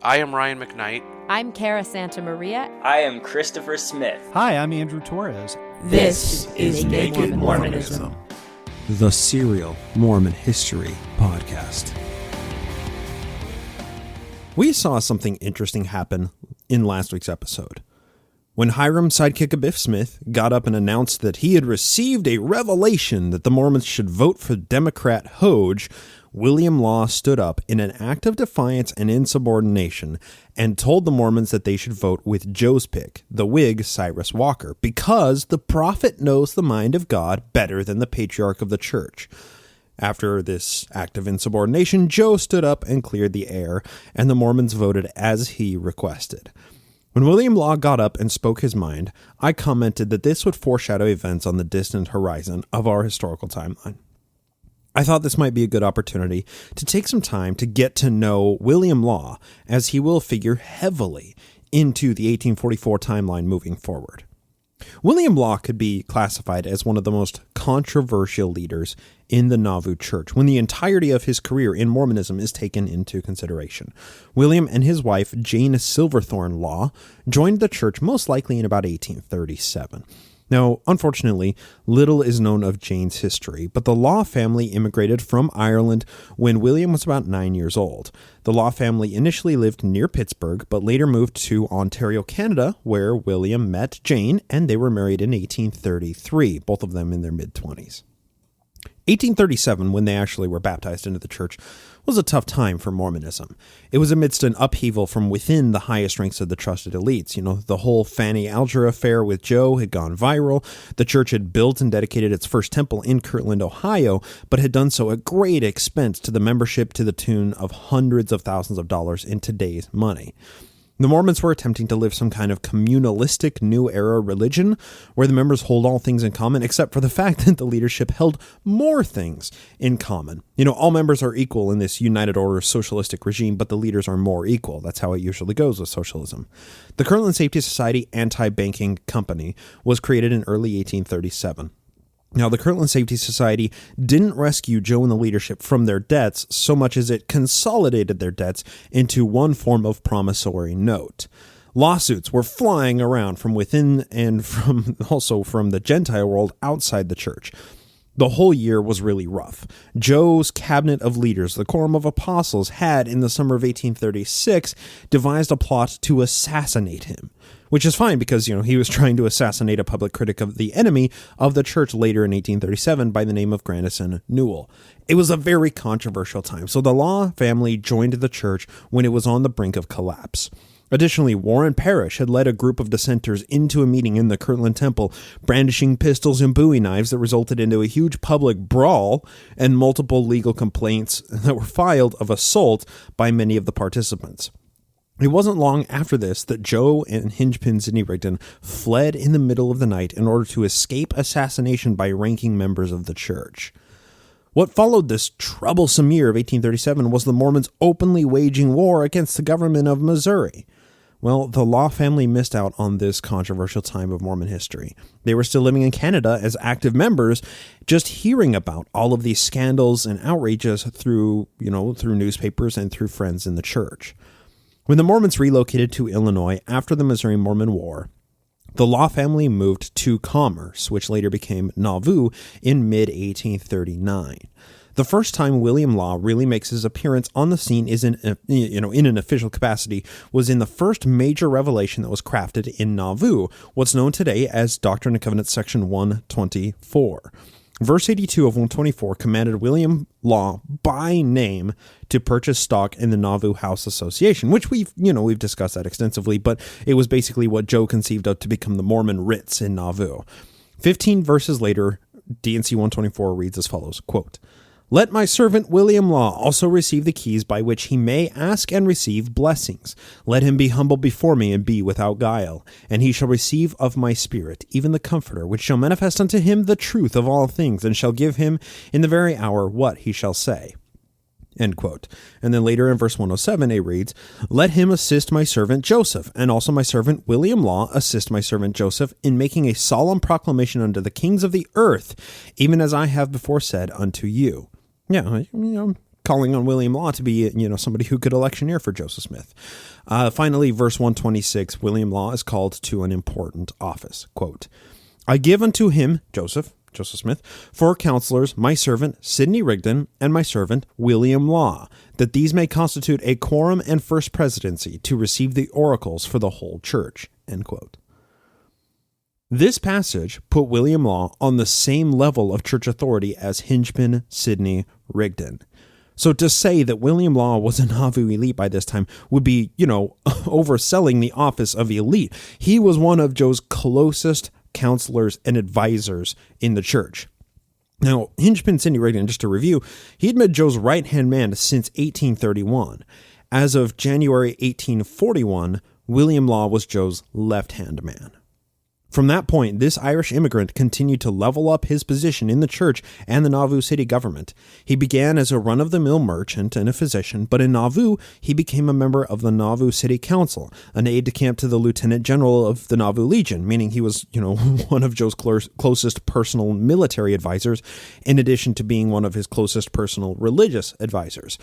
I am Ryan McKnight. I'm Cara Santamaria. I am Christopher Smith. Hi, I'm Andrew Torres. This is Naked Mormonism, the serial Mormon history podcast. We saw something interesting happen in last week's episode. When Hiram sidekick Abiff Smith got up and announced that he had received a revelation that the Mormons should vote for Democrat Hoge, William Law stood up in an act of defiance and insubordination and told the Mormons that they should vote with Joe's pick, the Whig Cyrus Walker, because the prophet knows the mind of God better than the patriarch of the church. After this act of insubordination, Joe stood up and cleared the air, and the Mormons voted as he requested. When William Law got up and spoke his mind, I commented that this would foreshadow events on the distant horizon of our historical timeline. I thought this might be a good opportunity to take some time to get to know William Law, as he will figure heavily into the 1844 timeline moving forward. William Law could be classified as one of the most controversial leaders in the Nauvoo Church when the entirety of his career in Mormonism is taken into consideration. William and his wife, Jane Silverthorne Law, joined the church most likely in about 1837. Now, unfortunately, little is known of Jane's history, but the Law family immigrated from Ireland when William was about 9 years old. The Law family initially lived near Pittsburgh, but later moved to Ontario, Canada, where William met Jane, and they were married in 1833, both of them in their mid-20s. 1837, when they actually were baptized into the church, was a tough time for Mormonism. It was amidst an upheaval from within the highest ranks of the trusted elites. The whole Fanny Alger affair with Joe had gone viral. The church had built and dedicated its first temple in Kirtland, Ohio, but had done so at great expense to the membership to the tune of hundreds of thousands of dollars in today's money. The Mormons were attempting to live some kind of communalistic New Era religion where the members hold all things in common, except for the fact that the leadership held more things in common. All members are equal in this United Order socialistic regime, but the leaders are more equal. That's how it usually goes with socialism. The Kirtland Safety Society Anti-Banking Company was created in early 1837. Now, the Kirtland Safety Society didn't rescue Joe and the leadership from their debts so much as it consolidated their debts into one form of promissory note. Lawsuits were flying around from within and also from the Gentile world outside the church. The whole year was really rough. Joe's cabinet of leaders, the Quorum of Apostles, had, in the summer of 1836, devised a plot to assassinate him. Which is fine because, he was trying to assassinate a public critic of the enemy of the church later in 1837 by the name of Grandison Newell. It was a very controversial time, so the Law family joined the church when it was on the brink of collapse. Additionally, Warren Parrish had led a group of dissenters into a meeting in the Kirtland Temple, brandishing pistols and bowie knives that resulted into a huge public brawl and multiple legal complaints that were filed of assault by many of the participants. It wasn't long after this that Joe and Hingepin Sidney Rigdon fled in the middle of the night in order to escape assassination by ranking members of the church. What followed this troublesome year of 1837 was the Mormons openly waging war against the government of Missouri. Well, the Law family missed out on this controversial time of Mormon history. They were still living in Canada as active members, just hearing about all of these scandals and outrages through newspapers and through friends in the church. When the Mormons relocated to Illinois after the Missouri Mormon War, the Law family moved to Commerce, which later became Nauvoo, in mid-1839. The first time William Law really makes his appearance on the scene is in an official capacity was in the first major revelation that was crafted in Nauvoo, what's known today as Doctrine and Covenants section 124. Verse 82 of 124 commanded William Law by name to purchase stock in the Nauvoo House Association, which we've discussed that extensively, but it was basically what Joe conceived of to become the Mormon Ritz in Nauvoo. 15 verses later, D&C 124 reads as follows, quote, "Let my servant William Law also receive the keys by which he may ask and receive blessings. Let him be humble before me and be without guile. And he shall receive of my spirit, even the Comforter, which shall manifest unto him the truth of all things, and shall give him in the very hour what he shall say." End quote. And then later in verse 107, it reads, "Let him assist my servant Joseph, and also my servant William Law assist my servant Joseph in making a solemn proclamation unto the kings of the earth, even as I have before said unto you." Yeah, calling on William Law to be, somebody who could electioneer for Joseph Smith. Finally, verse 126, William Law is called to an important office. Quote, I give unto him, Joseph Smith, 4 counselors, my servant Sidney Rigdon, and my servant William Law, that these may constitute a quorum and first presidency to receive the oracles for the whole church. End quote. This passage put William Law on the same level of church authority as Hinchman Sidney Rigdon. So to say that William Law was a Nauvoo elite by this time would be, overselling the office of elite. He was one of Joe's closest counselors and advisors in the church. Now, Hinchman Sidney Rigdon, just to review, he'd been Joe's right-hand man since 1831. As of January 1841, William Law was Joe's left-hand man. From that point, this Irish immigrant continued to level up his position in the church and the Nauvoo city government. He began as a run-of-the-mill merchant and a physician, but in Nauvoo, he became a member of the Nauvoo City Council, an aide-de-camp to the Lieutenant General of the Nauvoo Legion, meaning he was, one of Joe's closest personal military advisors, in addition to being one of his closest personal religious advisors.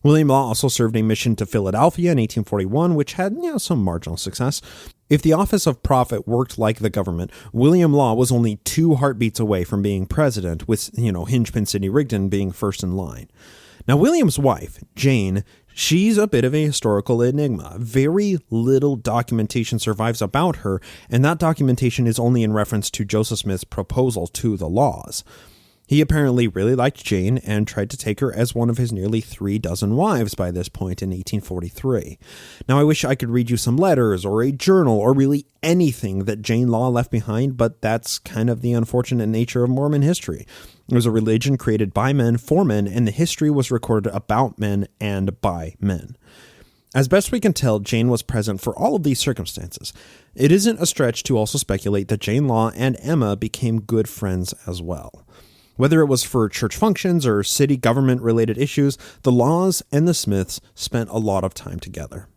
William Law also served a mission to Philadelphia in 1841, which had, some marginal success. If the office of prophet worked like the government, William Law was only 2 heartbeats away from being president, with, Hinchman Sidney Rigdon being first in line. Now, William's wife, Jane, she's a bit of a historical enigma. Very little documentation survives about her, and that documentation is only in reference to Joseph Smith's proposal to the Laws. He apparently really liked Jane and tried to take her as one of his nearly 36 wives by this point in 1843. Now, I wish I could read you some letters or a journal or really anything that Jane Law left behind, but that's kind of the unfortunate nature of Mormon history. It was a religion created by men for men, and the history was recorded about men and by men. As best we can tell, Jane was present for all of these circumstances. It isn't a stretch to also speculate that Jane Law and Emma became good friends as well. Whether it was for church functions or city government-related issues, the Laws and the Smiths spent a lot of time together.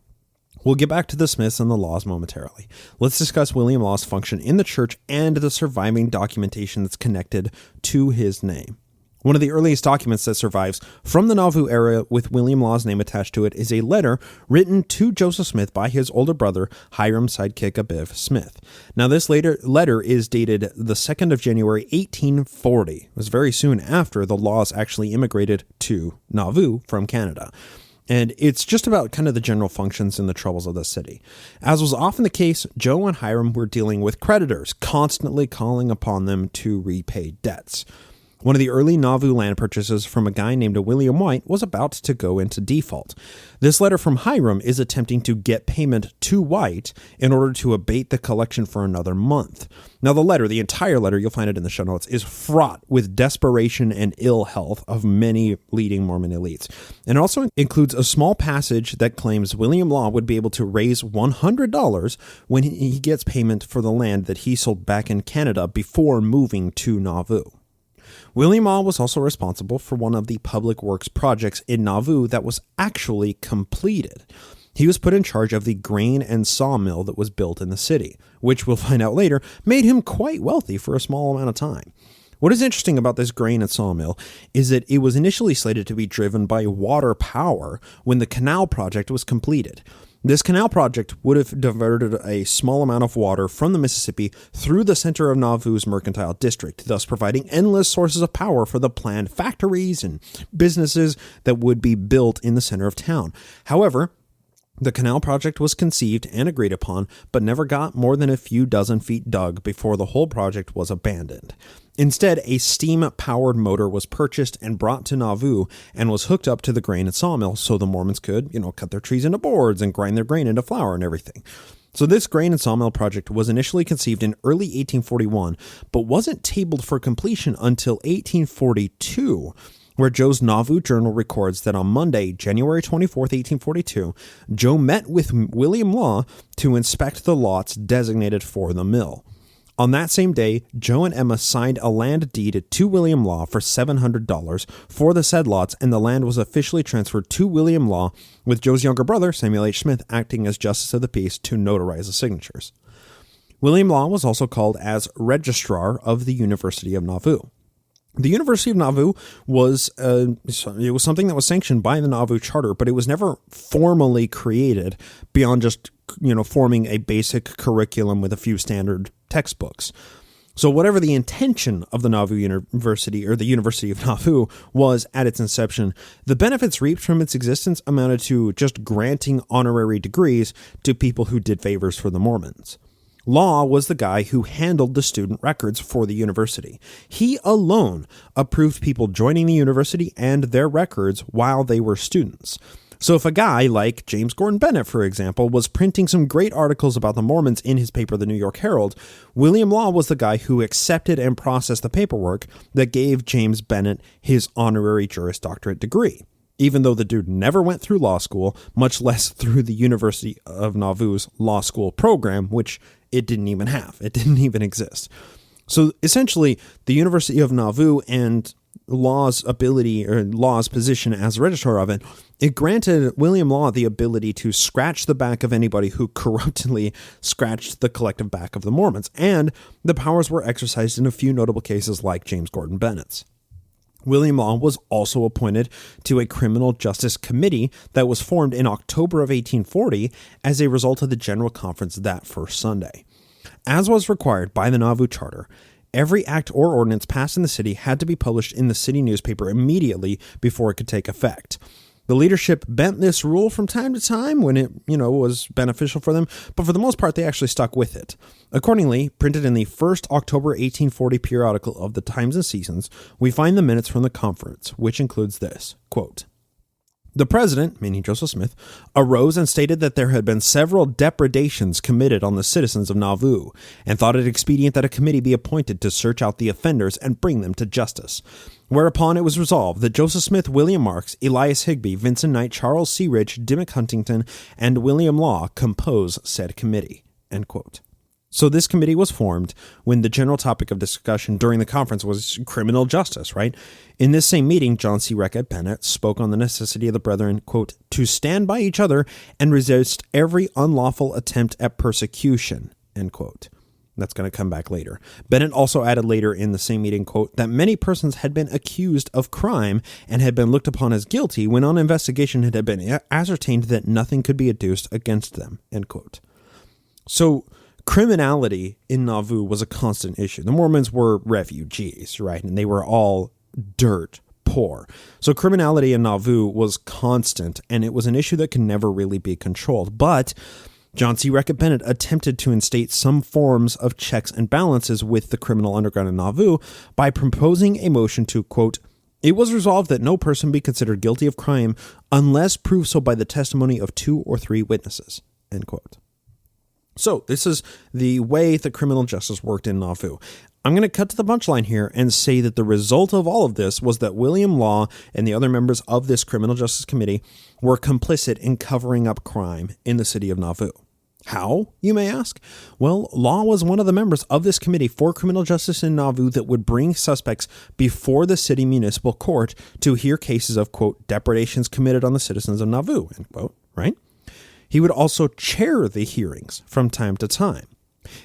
We'll get back to the Smiths and the Laws momentarily. Let's discuss William Law's function in the church and the surviving documentation that's connected to his name. One of the earliest documents that survives from the Nauvoo era with William Law's name attached to it is a letter written to Joseph Smith by his older brother, Hiram Sidekick Abiv Smith. Now, this letter is dated the 2nd of January, 1840. It was very soon after the Laws actually immigrated to Nauvoo from Canada. And it's just about kind of the general functions and the troubles of the city. As was often the case, Joe and Hiram were dealing with creditors, constantly calling upon them to repay debts. One of the early Nauvoo land purchases from a guy named William White was about to go into default. This letter from Hiram is attempting to get payment to White in order to abate the collection for another month. Now, the entire letter, you'll find it in the show notes, is fraught with desperation and ill health of many leading Mormon elites. And it also includes a small passage that claims William Law would be able to raise $100 when he gets payment for the land that he sold back in Canada before moving to Nauvoo. William Law was also responsible for one of the public works projects in Nauvoo that was actually completed. He was put in charge of the grain and sawmill that was built in the city, which we'll find out later made him quite wealthy for a small amount of time. What is interesting about this grain and sawmill is that it was initially slated to be driven by water power when the canal project was completed. This canal project would have diverted a small amount of water from the Mississippi through the center of Nauvoo's mercantile district, thus providing endless sources of power for the planned factories and businesses that would be built in the center of town. However, the canal project was conceived and agreed upon, but never got more than a few dozen feet dug before the whole project was abandoned. Instead, a steam-powered motor was purchased and brought to Nauvoo and was hooked up to the grain and sawmill so the Mormons could, cut their trees into boards and grind their grain into flour and everything. So this grain and sawmill project was initially conceived in early 1841, but wasn't tabled for completion until 1842, where Joe's Nauvoo Journal records that on Monday, January 24th, 1842, Joe met with William Law to inspect the lots designated for the mill. On that same day, Joe and Emma signed a land deed to William Law for $700 for the said lots, and the land was officially transferred to William Law, with Joe's younger brother, Samuel H. Smith, acting as justice of the peace to notarize the signatures. William Law was also called as registrar of the University of Nauvoo. The University of Nauvoo was something that was sanctioned by the Nauvoo Charter, but it was never formally created beyond just, forming a basic curriculum with a few standard textbooks. So whatever the intention of the Nauvoo University or the University of Nauvoo was at its inception, the benefits reaped from its existence amounted to just granting honorary degrees to people who did favors for the Mormons. Law was the guy who handled the student records for the university. He alone approved people joining the university and their records while they were students. So if a guy like James Gordon Bennett, for example, was printing some great articles about the Mormons in his paper, the New York Herald, William Law was the guy who accepted and processed the paperwork that gave James Bennett his honorary Juris Doctorate degree, even though the dude never went through law school, much less through the University of Nauvoo's law school program, which it didn't even have. It didn't even exist. So essentially, the University of Nauvoo and Law's ability or Law's position as registrar of it, it granted William Law the ability to scratch the back of anybody who corruptly scratched the collective back of the Mormons, and the powers were exercised in a few notable cases like James Gordon Bennett's. William Law was also appointed to a criminal justice committee that was formed in October of 1840 as a result of the General Conference that first Sunday. As was required by the Nauvoo Charter, every act or ordinance passed in the city had to be published in the city newspaper immediately before it could take effect. The leadership bent this rule from time to time when it, was beneficial for them, but for the most part, they actually stuck with it. Accordingly, printed in the first October 1840 periodical of the Times and Seasons, we find the minutes from the conference, which includes this, quote, "The president," meaning Joseph Smith, "arose and stated that there had been several depredations committed on the citizens of Nauvoo, and thought it expedient that a committee be appointed to search out the offenders and bring them to justice. Whereupon it was resolved that Joseph Smith, William Marks, Elias Higbee, Vincent Knight, Charles C. Rich, Dimmick Huntington, and William Law compose said committee." End quote. So this committee was formed when the general topic of discussion during the conference was criminal justice, right? In this same meeting, John C. Reckitt Bennett spoke on the necessity of the brethren, quote, "to stand by each other and resist every unlawful attempt at persecution," end quote. That's going to come back later. Bennett also added later in the same meeting, quote, "that many persons had been accused of crime and had been looked upon as guilty when on investigation it had been ascertained that nothing could be adduced against them," end quote. So criminality in Nauvoo was a constant issue. The Mormons were refugees, right? And they were all dirt poor. So criminality in Nauvoo was constant, and it was an issue that could never really be controlled. But John C. Reckitt Bennett attempted to instate some forms of checks and balances with the criminal underground in Nauvoo by proposing a motion to, quote, "It was resolved that no person be considered guilty of crime unless proved so by the testimony of 2 or 3 witnesses," end quote. So this is the way the criminal justice worked in Nauvoo. I'm going to cut to the punchline here and say that the result of all of this was that William Law and the other members of this criminal justice committee were complicit in covering up crime in the city of Nauvoo. How, you may ask? Well, Law was one of the members of this committee for criminal justice in Nauvoo that would bring suspects before the city municipal court to hear cases of, quote, "depredations committed on the citizens of Nauvoo," end quote, right? He would also chair the hearings from time to time.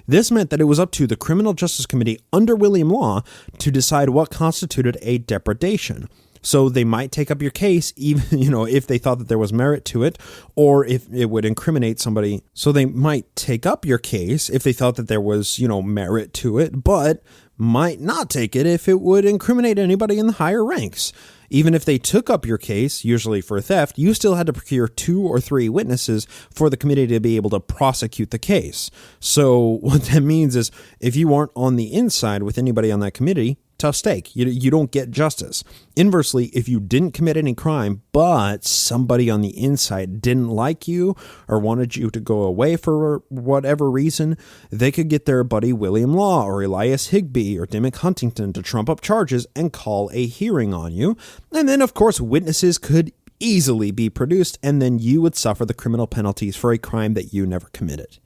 This meant that it was up to the Criminal Justice Committee under William Law to decide what constituted a depredation. So they might take up your case, even, if they thought that there was merit to it, or if it would incriminate somebody. So they might take up your case if they thought that there was, merit to it, but might not take it if it would incriminate anybody in the higher ranks. Even if they took up your case, usually for theft, you still had to procure 2 or 3 witnesses for the committee to be able to prosecute the case. So what that means is if you aren't on the inside with anybody on that committee, tough steak. You don't get justice. Inversely, if you didn't commit any crime, but somebody on the inside didn't like you or wanted you to go away for whatever reason, they could get their buddy William Law or Elias Higbee or Dimmick Huntington to trump up charges and call a hearing on you. And then, of course, witnesses could easily be produced, and then you would suffer the criminal penalties for a crime that you never committed.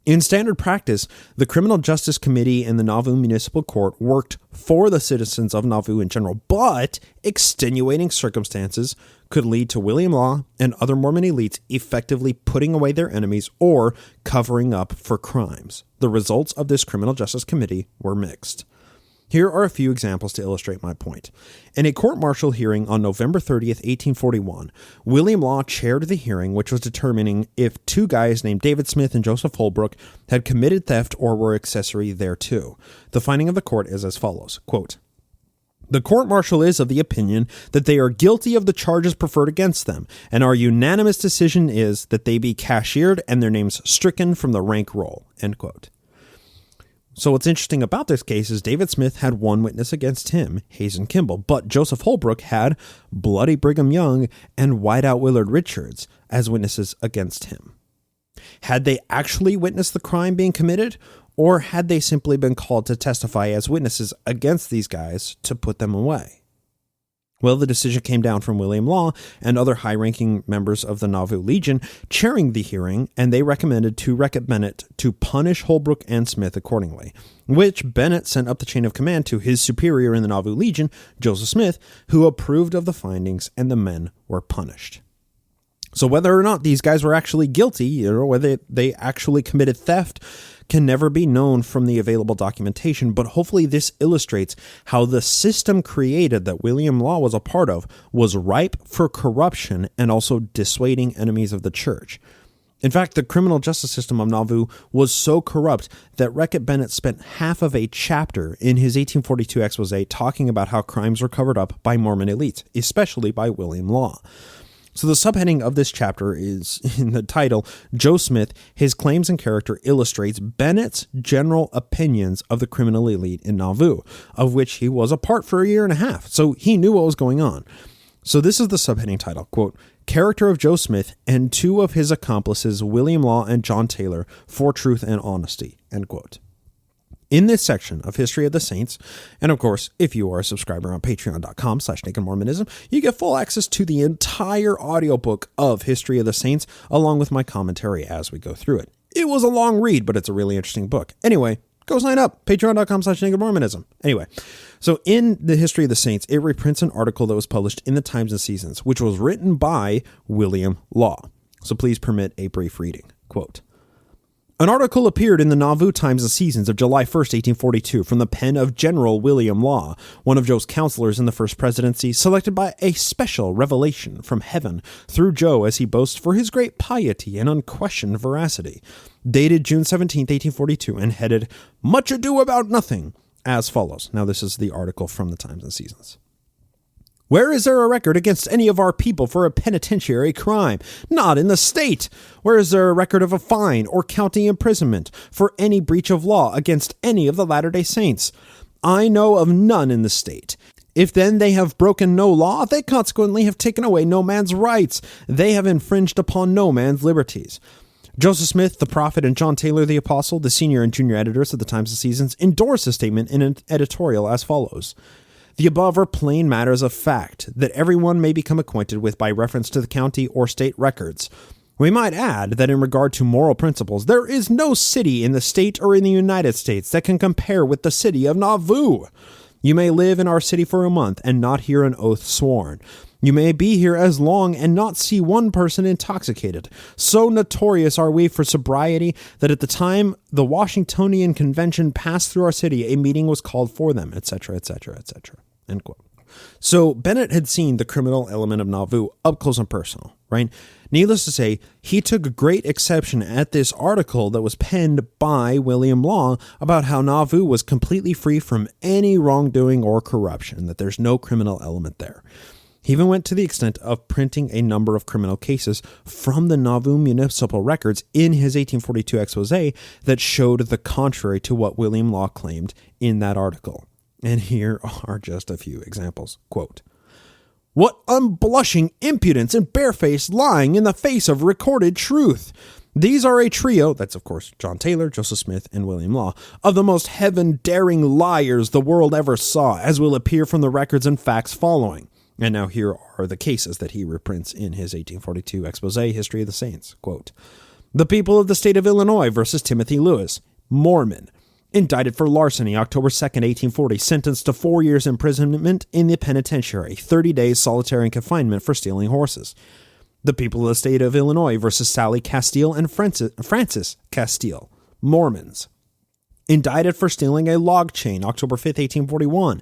In standard practice, the Criminal Justice Committee and the Nauvoo Municipal Court worked for the citizens of Nauvoo in general, but extenuating circumstances could lead to William Law and other Mormon elites effectively putting away their enemies or covering up for crimes. The results of this Criminal Justice Committee were mixed. Here are a few examples to illustrate my point. In a court-martial hearing on November 30th, 1841, William Law chaired the hearing, which was determining if two guys named David Smith and Joseph Holbrook had committed theft or were accessory thereto. The finding of the court is as follows, quote, "The court-martial is of the opinion that they are guilty of the charges preferred against them, and our unanimous decision is that they be cashiered and their names stricken from the rank roll," end quote. So what's interesting about this case is David Smith had one witness against him, Hazen Kimball, but Joseph Holbrook had Bloody Brigham Young and Whiteout Willard Richards as witnesses against him. Had they actually witnessed the crime being committed, or had they simply been called to testify as witnesses against these guys to put them away? Well, the decision came down from William Law and other high-ranking members of the Nauvoo Legion chairing the hearing, and they recommended to Bennett to punish Holbrook and Smith accordingly, which Bennett sent up the chain of command to his superior in the Nauvoo Legion, Joseph Smith, who approved of the findings, and the men were punished. So whether or not these guys were actually guilty, or whether they actually committed theft, can never be known from the available documentation, but hopefully this illustrates how the system created that William Law was a part of was ripe for corruption and also dissuading enemies of the church. In fact, the criminal justice system of Nauvoo was so corrupt that Reckitt Bennett spent half of a chapter in his 1842 exposé talking about how crimes were covered up by Mormon elites, especially by William Law. So the subheading of this chapter is, in the title, Joe Smith, His Claims and Character illustrates Bennett's general opinions of the criminal elite in Nauvoo, of which he was a part for a year and a half, so he knew what was going on. So this is the subheading title, quote, Character of Joe Smith and two of his accomplices, William Law and John Taylor, for truth and honesty, end quote. In this section of History of the Saints, and of course, if you are a subscriber on patreon.com/nakedmormonism, you get full access to the entire audiobook of History of the Saints, along with my commentary as we go through it. It was a long read, but it's a really interesting book. Anyway, go sign up, patreon.com/nakedmormonism. Anyway, so in the History of the Saints, it reprints an article that was published in the Times and Seasons, which was written by William Law. So please permit a brief reading. Quote, An article appeared in the Nauvoo Times and Seasons of July 1st, 1842, from the pen of General William Law, one of Joe's counselors in the first presidency, selected by a special revelation from heaven through Joe as he boasts for his great piety and unquestioned veracity, dated June 17th, 1842, and headed Much Ado About Nothing, as follows. Now, this is the article from the Times and Seasons. Where is there a record against any of our people for a penitentiary crime? Not in the state. Where is there a record of a fine or county imprisonment for any breach of law against any of the Latter-day Saints? I know of none in the state. If then they have broken no law, they consequently have taken away no man's rights. They have infringed upon no man's liberties. Joseph Smith, the prophet, and John Taylor, the apostle, the senior and junior editors of the Times and Seasons, endorse the statement in an editorial as follows. The above are plain matters of fact that everyone may become acquainted with by reference to the county or state records. We might add that in regard to moral principles, there is no city in the state or in the United States that can compare with the city of Nauvoo. You may live in our city for a month and not hear an oath sworn. You may be here as long and not see one person intoxicated. So notorious are we for sobriety that at the time the Washingtonian Convention passed through our city, a meeting was called for them, etc., etc., etc. End quote. So Bennett had seen the criminal element of Nauvoo up close and personal, right? Needless to say, he took great exception at this article that was penned by William Law about how Nauvoo was completely free from any wrongdoing or corruption, that there's no criminal element there. He even went to the extent of printing a number of criminal cases from the Nauvoo municipal records in his 1842 exposé that showed the contrary to what William Law claimed in that article. And here are just a few examples. Quote, What unblushing impudence and barefaced lying in the face of recorded truth! These are a trio, that's of course John Taylor, Joseph Smith, and William Law, of the most heaven-daring liars the world ever saw, as will appear from the records and facts following. And now here are the cases that he reprints in his 1842 exposé, History of the Saints. Quote, The people of the state of Illinois versus Timothy Lewis, Mormon. Indicted for larceny, October 2nd, 1840, sentenced to 4 years imprisonment in the penitentiary, 30 days solitary confinement for stealing horses. The people of the state of Illinois versus Sally Castile and Francis Castile, Mormons. indicted for stealing a log chain, October 5th, 1841.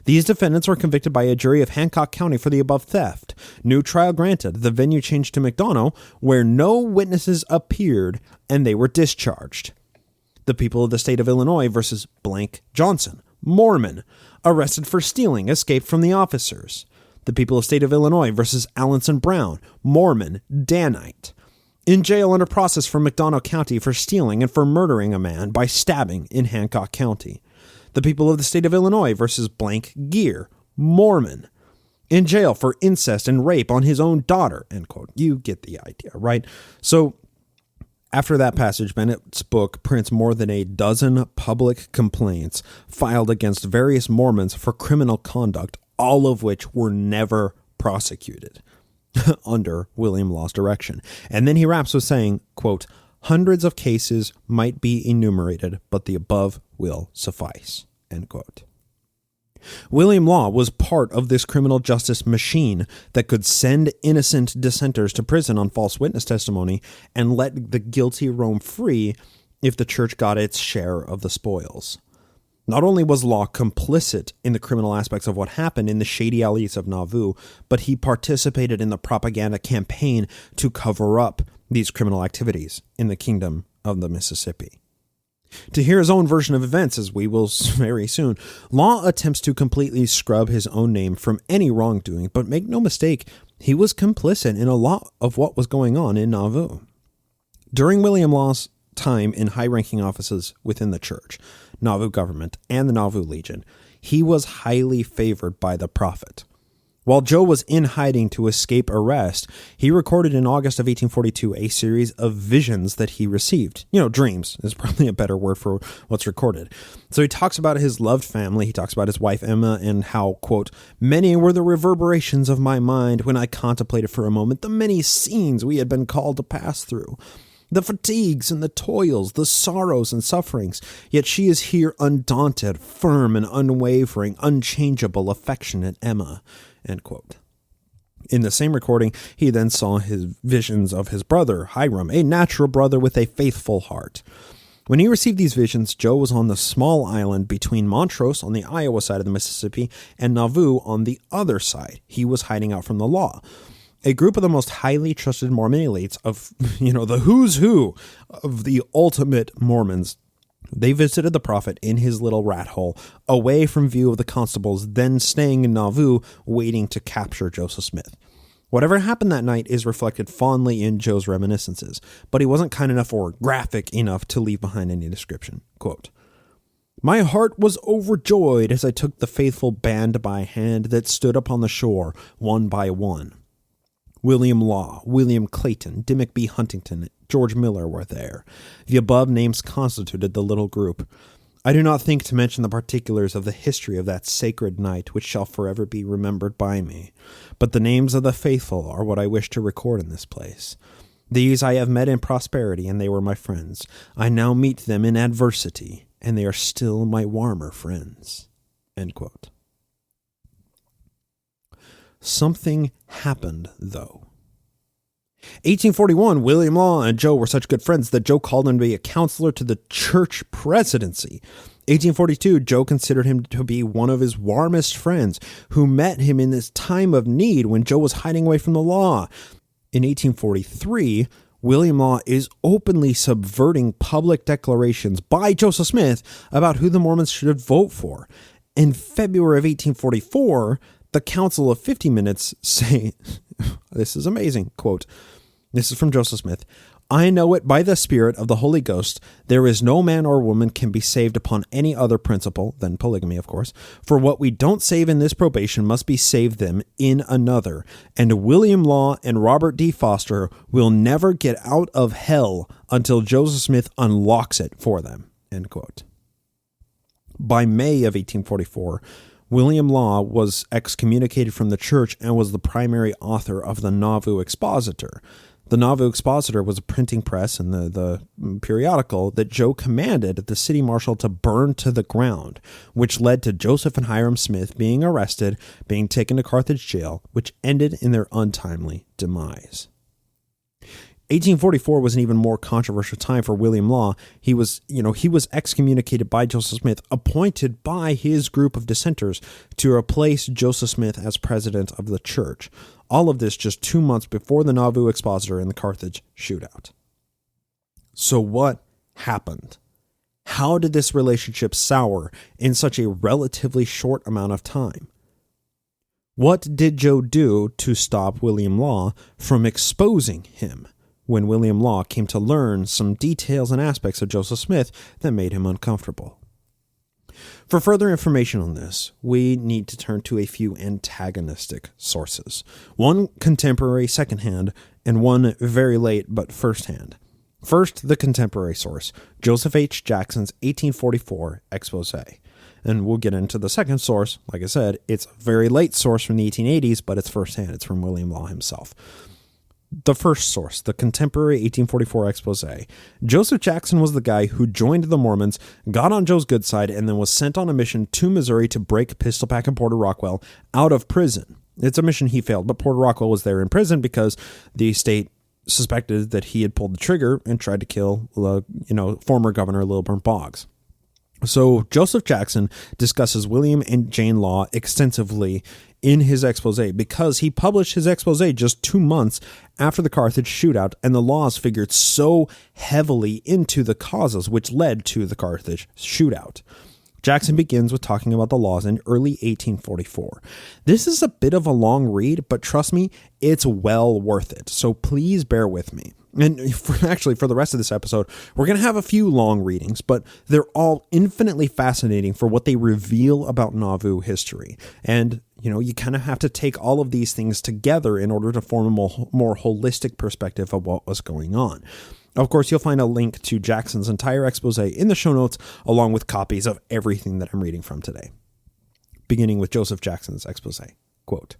These defendants were convicted by a jury of Hancock County for the above theft. New trial granted. The venue changed to McDonough, where no witnesses appeared, and they were discharged. The people of the state of Illinois versus blank Johnson, Mormon, arrested for stealing, escaped from the officers. The people of state of Illinois versus Allenson Brown, Mormon, Danite. In jail under process for McDonough County for stealing and for murdering a man by stabbing in Hancock County. The people of the state of Illinois versus blank Gear, Mormon. In jail for incest and rape on his own daughter, end quote. You get the idea, right? So after that passage, Bennett's book prints more than a dozen public complaints filed against various Mormons for criminal conduct, all of which were never prosecuted under William Law's direction. And then he wraps with saying, quote, hundreds of cases might be enumerated, but the above will suffice, end quote. William Law was part of this criminal justice machine that could send innocent dissenters to prison on false witness testimony and let the guilty roam free if the church got its share of the spoils. Not only was Law complicit in the criminal aspects of what happened in the shady alleys of Nauvoo, but he participated in the propaganda campaign to cover up these criminal activities in the kingdom of the Mississippi. To hear his own version of events, as we will very soon, Law attempts to completely scrub his own name from any wrongdoing, but make no mistake, he was complicit in a lot of what was going on in Nauvoo. During William Law's time in high-ranking offices within the church, Nauvoo government, and the Nauvoo Legion, he was highly favored by the prophet. While Joe was in hiding to escape arrest, he recorded in August of 1842 a series of visions that he received. Dreams is probably a better word for what's recorded. So he talks about his loved family. He talks about his wife Emma and how, quote, many were the reverberations of my mind when I contemplated for a moment the many scenes we had been called to pass through. The fatigues and the toils, the sorrows and sufferings, yet she is here undaunted, firm and unwavering, unchangeable, affectionate Emma, end quote. In the same recording, he then saw his visions of his brother, Hiram, a natural brother with a faithful heart. When he received these visions, Joe was on the small island between Montrose on the Iowa side of the Mississippi and Nauvoo on the other side. He was hiding out from the law. A group of the most highly trusted Mormon elites of, the who's who of the ultimate Mormons, they visited the prophet in his little rat hole, away from view of the constables, then staying in Nauvoo, waiting to capture Joseph Smith. Whatever happened that night is reflected fondly in Joe's reminiscences, but he wasn't kind enough or graphic enough to leave behind any description. Quote, my heart was overjoyed as I took the faithful band by hand that stood upon the shore, one by one. William Law, William Clayton, Dimmock B. Huntington, George Miller were there. The above names constituted the little group. I do not think to mention the particulars of the history of that sacred night, which shall forever be remembered by me. But the names of the faithful are what I wish to record in this place. These I have met in prosperity, and they were my friends. I now meet them in adversity, and they are still my warmer friends. End quote. Something happened, though. 1841, William Law and Joe were such good friends that Joe called him to be a counselor to the church presidency. 1842, Joe considered him to be one of his warmest friends, who met him in this time of need when Joe was hiding away from the law. In 1843, William Law is openly subverting public declarations by Joseph Smith about who the Mormons should vote for. In February of 1844, the Council of 50 Minutes say, this is amazing, quote, this is from Joseph Smith, I know it by the Spirit of the Holy Ghost, there is no man or woman can be saved upon any other principle than polygamy, of course, for what we don't save in this probation must be saved them in another, and William Law and Robert D. Foster will never get out of hell until Joseph Smith unlocks it for them, end quote. By May of 1844, William Law was excommunicated from the church and was the primary author of the Nauvoo Expositor. The Nauvoo Expositor was a printing press and the periodical that Joe commanded the city marshal to burn to the ground, which led to Joseph and Hiram Smith being arrested, being taken to Carthage jail, which ended in their untimely demise. 1844 was an even more controversial time for William Law. He was excommunicated by Joseph Smith, appointed by his group of dissenters to replace Joseph Smith as president of the church. All of this just 2 months before the Nauvoo Expositor and the Carthage shootout. So what happened? How did this relationship sour in such a relatively short amount of time? What did Joe do to stop William Law from exposing him when William Law came to learn some details and aspects of Joseph Smith that made him uncomfortable? For further information on this, we need to turn to a few antagonistic sources. One contemporary secondhand and one very late but firsthand. First, the contemporary source, Joseph H. Jackson's 1844 expose. And we'll get into the second source. Like I said, it's a very late source from the 1880s, but it's firsthand. It's from William Law himself. The first source, the contemporary 1844 expose. Joseph Jackson was the guy who joined the Mormons, got on Joe's good side, and then was sent on a mission to Missouri to break Pistol Pack and Porter Rockwell out of prison. It's a mission he failed, but Porter Rockwell was there in prison because the state suspected that he had pulled the trigger and tried to kill, former Governor Lilburn Boggs. So Joseph Jackson discusses William and Jane Law extensively in his expose because he published his expose just 2 months after the Carthage shootout, and the Laws figured so heavily into the causes which led to the Carthage shootout. Jackson begins with talking about the Laws in early 1844. This is a bit of a long read, but trust me, it's well worth it. So please bear with me. And for the rest of this episode, we're going to have a few long readings, but they're all infinitely fascinating for what they reveal about Nauvoo history. And, you kind of have to take all of these things together in order to form a more holistic perspective of what was going on. Of course, you'll find a link to Jackson's entire expose in the show notes, along with copies of everything that I'm reading from today. Beginning with Joseph Jackson's expose. Quote,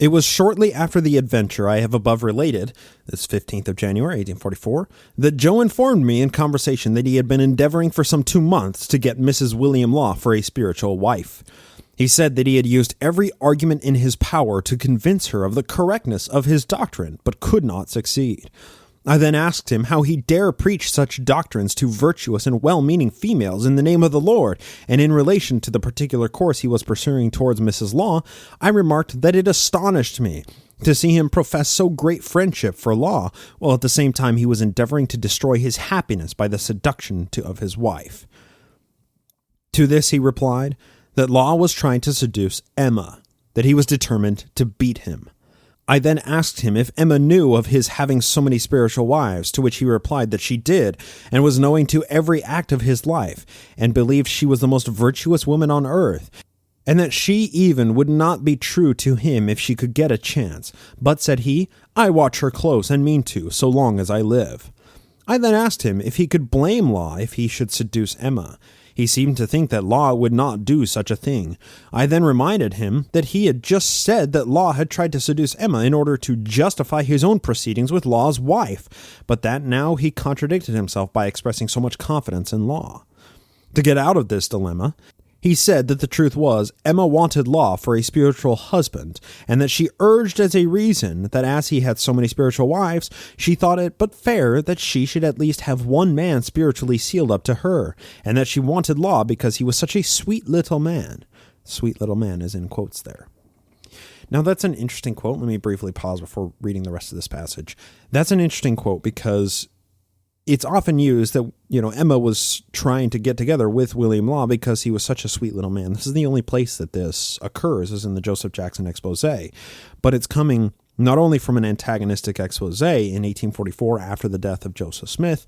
"It was shortly after the adventure I have above related, this 15th of January, 1844, that Joe informed me in conversation that he had been endeavoring for some 2 months to get Mrs. William Law for a spiritual wife. He said that he had used every argument in his power to convince her of the correctness of his doctrine, but could not succeed. I then asked him how he dare preach such doctrines to virtuous and well-meaning females in the name of the Lord, and in relation to the particular course he was pursuing towards Mrs. Law, I remarked that it astonished me to see him profess so great friendship for Law, while at the same time he was endeavoring to destroy his happiness by the seduction of his wife. To this he replied that Law was trying to seduce Emma, that he was determined to beat him. I then asked him if Emma knew of his having so many spiritual wives, to which he replied that she did, and was knowing to every act of his life, and believed she was the most virtuous woman on earth, and that she even would not be true to him if she could get a chance. But, said he, I watch her close and mean to, so long as I live. I then asked him if he could blame Law if he should seduce Emma. He seemed to think that Law would not do such a thing. I then reminded him that he had just said that Law had tried to seduce Emma in order to justify his own proceedings with Law's wife, but that now he contradicted himself by expressing so much confidence in Law. To get out of this dilemma, he said that the truth was Emma wanted Law for a spiritual husband, and that she urged as a reason that as he had so many spiritual wives, she thought it but fair that she should at least have one man spiritually sealed up to her, and that she wanted Law because he was such a sweet little man. Sweet little man is in quotes there. Now that's an interesting quote. Let me briefly pause before reading the rest of this passage. That's an interesting quote because it's often used that, Emma was trying to get together with William Law because he was such a sweet little man. This is the only place that this occurs is in the Joseph Jackson expose, but it's coming not only from an antagonistic expose in 1844 after the death of Joseph Smith,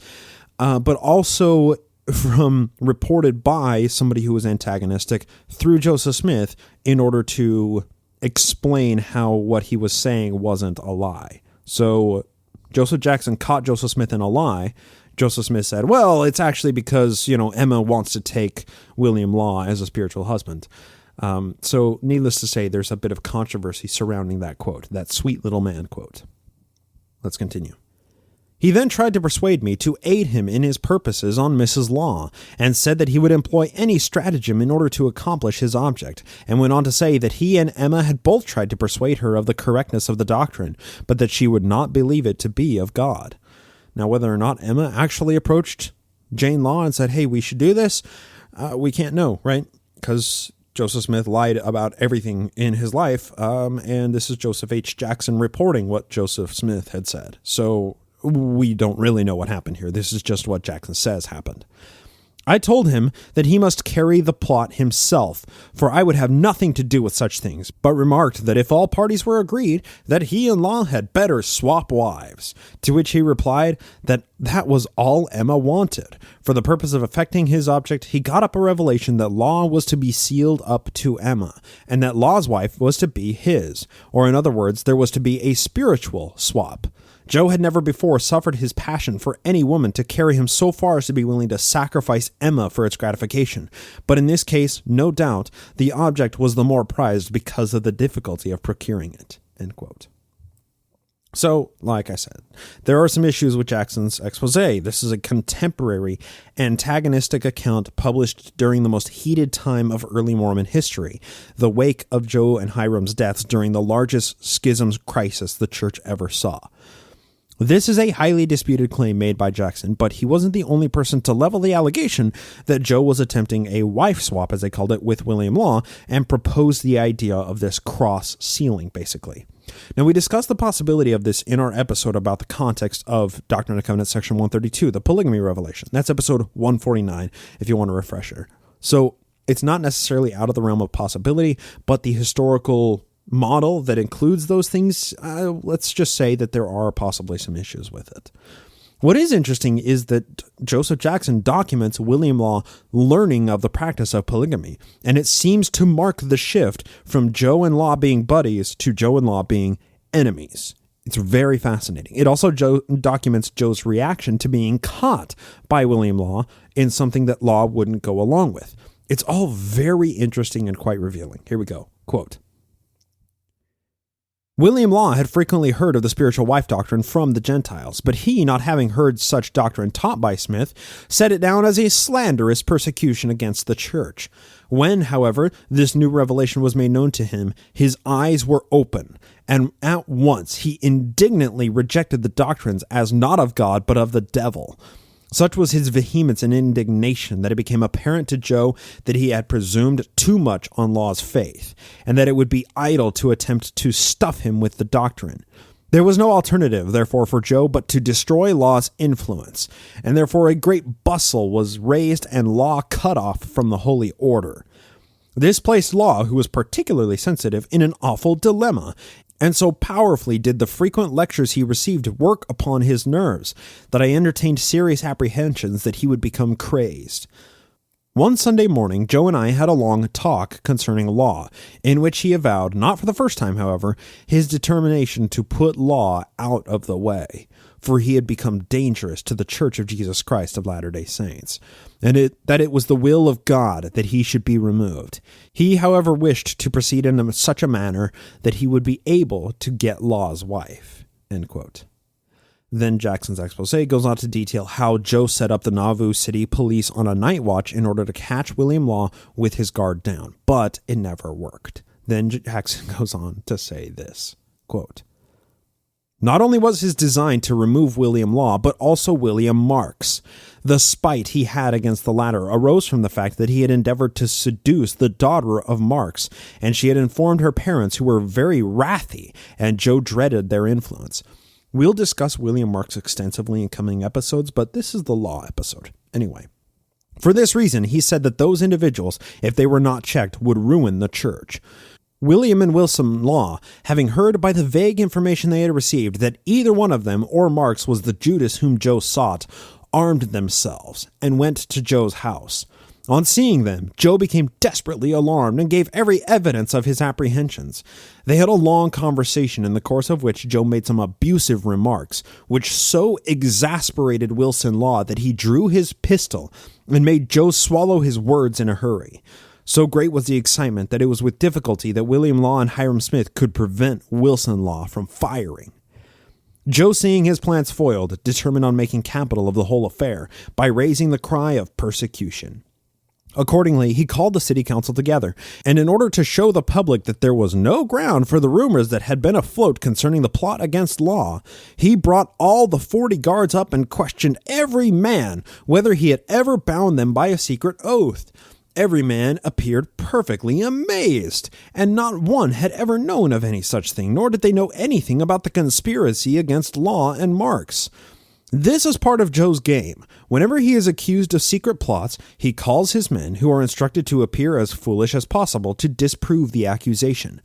but also from reported by somebody who was antagonistic through Joseph Smith in order to explain how what he was saying wasn't a lie. So Joseph Jackson caught Joseph Smith in a lie. Joseph Smith said, well, it's actually because, Emma wants to take William Law as a spiritual husband. So needless to say, there's a bit of controversy surrounding that quote, that sweet little man quote. Let's continue. He then tried to persuade me to aid him in his purposes on Mrs. Law, and said that he would employ any stratagem in order to accomplish his object, and went on to say that he and Emma had both tried to persuade her of the correctness of the doctrine, but that she would not believe it to be of God. Now, whether or not Emma actually approached Jane Law and said, hey, we should do this, we can't know, right? Because Joseph Smith lied about everything in his life, and this is Joseph H. Jackson reporting what Joseph Smith had said. So we don't really know what happened here. This is just what Jackson says happened. I told him that he must carry the plot himself, for I would have nothing to do with such things, but remarked that if all parties were agreed, that he and Law had better swap wives. To which he replied that that was all Emma wanted. For the purpose of effecting his object, he got up a revelation that Law was to be sealed up to Emma, and that Law's wife was to be his, or in other words, there was to be a spiritual swap. Joe had never before suffered his passion for any woman to carry him so far as to be willing to sacrifice Emma for its gratification. But in this case, no doubt, the object was the more prized because of the difficulty of procuring it. End quote. So, like I said, there are some issues with Jackson's expose. This is a contemporary, antagonistic account published during the most heated time of early Mormon history, the wake of Joe and Hiram's deaths during the largest schisms crisis the church ever saw. This is a highly disputed claim made by Jackson, but he wasn't the only person to level the allegation that Joe was attempting a wife swap, as they called it, with William Law, and proposed the idea of this cross-sealing, basically. Now, we discussed the possibility of this in our episode about the context of Doctrine and Covenants, section 132, the polygamy revelation. That's episode 149, if you want a refresher. So, it's not necessarily out of the realm of possibility, but the historical model that includes those things, let's just say that there are possibly some issues with it. What is interesting is that Joseph Jackson documents William Law learning of the practice of polygamy, and it seems to mark the shift from Joe and Law being buddies to Joe and Law being enemies. It's very fascinating. It also documents Joe's reaction to being caught by William Law in something that Law wouldn't go along with. It's all very interesting and quite revealing. Here we go. Quote, William Law had frequently heard of the spiritual wife doctrine from the Gentiles, but he, not having heard such doctrine taught by Smith, set it down as a slanderous persecution against the church. When, however, this new revelation was made known to him, his eyes were open, and at once he indignantly rejected the doctrines as not of God, but of the devil. Such was his vehemence and indignation that it became apparent to Joe that he had presumed too much on Law's faith, and that it would be idle to attempt to stuff him with the doctrine. There was no alternative, therefore, for Joe but to destroy Law's influence, and therefore a great bustle was raised and Law cut off from the holy order. This placed Law, who was particularly sensitive, in an awful dilemma, and so powerfully did the frequent lectures he received work upon his nerves that I entertained serious apprehensions that he would become crazed. One Sunday morning, Joe and I had a long talk concerning Law, in which he avowed, not for the first time, however, his determination to put Law out of the way, for he had become dangerous to the Church of Jesus Christ of Latter-day Saints, and that it was the will of God that he should be removed. He, however, wished to proceed in such a manner that he would be able to get Law's wife. End quote. Then Jackson's expose goes on to detail how Joe set up the Nauvoo City Police on a night watch in order to catch William Law with his guard down, but it never worked. Then Jackson goes on to say this, quote, Not only was his design to remove William Law, but also William Marks. The spite he had against the latter arose from the fact that he had endeavored to seduce the daughter of Marks, and she had informed her parents, who were very wrathy, and Joe dreaded their influence. We'll discuss William Marks extensively in coming episodes, but this is the Law episode. Anyway, for this reason, he said that those individuals, if they were not checked, would ruin the church. William and Wilson Law, having heard by the vague information they had received that either one of them or Marks was the Judas whom Joe sought, armed themselves and went to Joe's house. On seeing them, Joe became desperately alarmed and gave every evidence of his apprehensions. They had a long conversation, in the course of which Joe made some abusive remarks, which so exasperated Wilson Law that he drew his pistol and made Joe swallow his words in a hurry. So great was the excitement that it was with difficulty that William Law and Hiram Smith could prevent Wilson Law from firing. Joe, seeing his plans foiled, determined on making capital of the whole affair by raising the cry of persecution. Accordingly, he called the city council together, and in order to show the public that there was no ground for the rumors that had been afloat concerning the plot against Law, he brought all the 40 guards up and questioned every man whether he had ever bound them by a secret oath. Every man appeared perfectly amazed, and not one had ever known of any such thing, nor did they know anything about the conspiracy against Law and Marks. This is part of Joe's game. Whenever he is accused of secret plots, he calls his men, who are instructed to appear as foolish as possible, to disprove the accusation.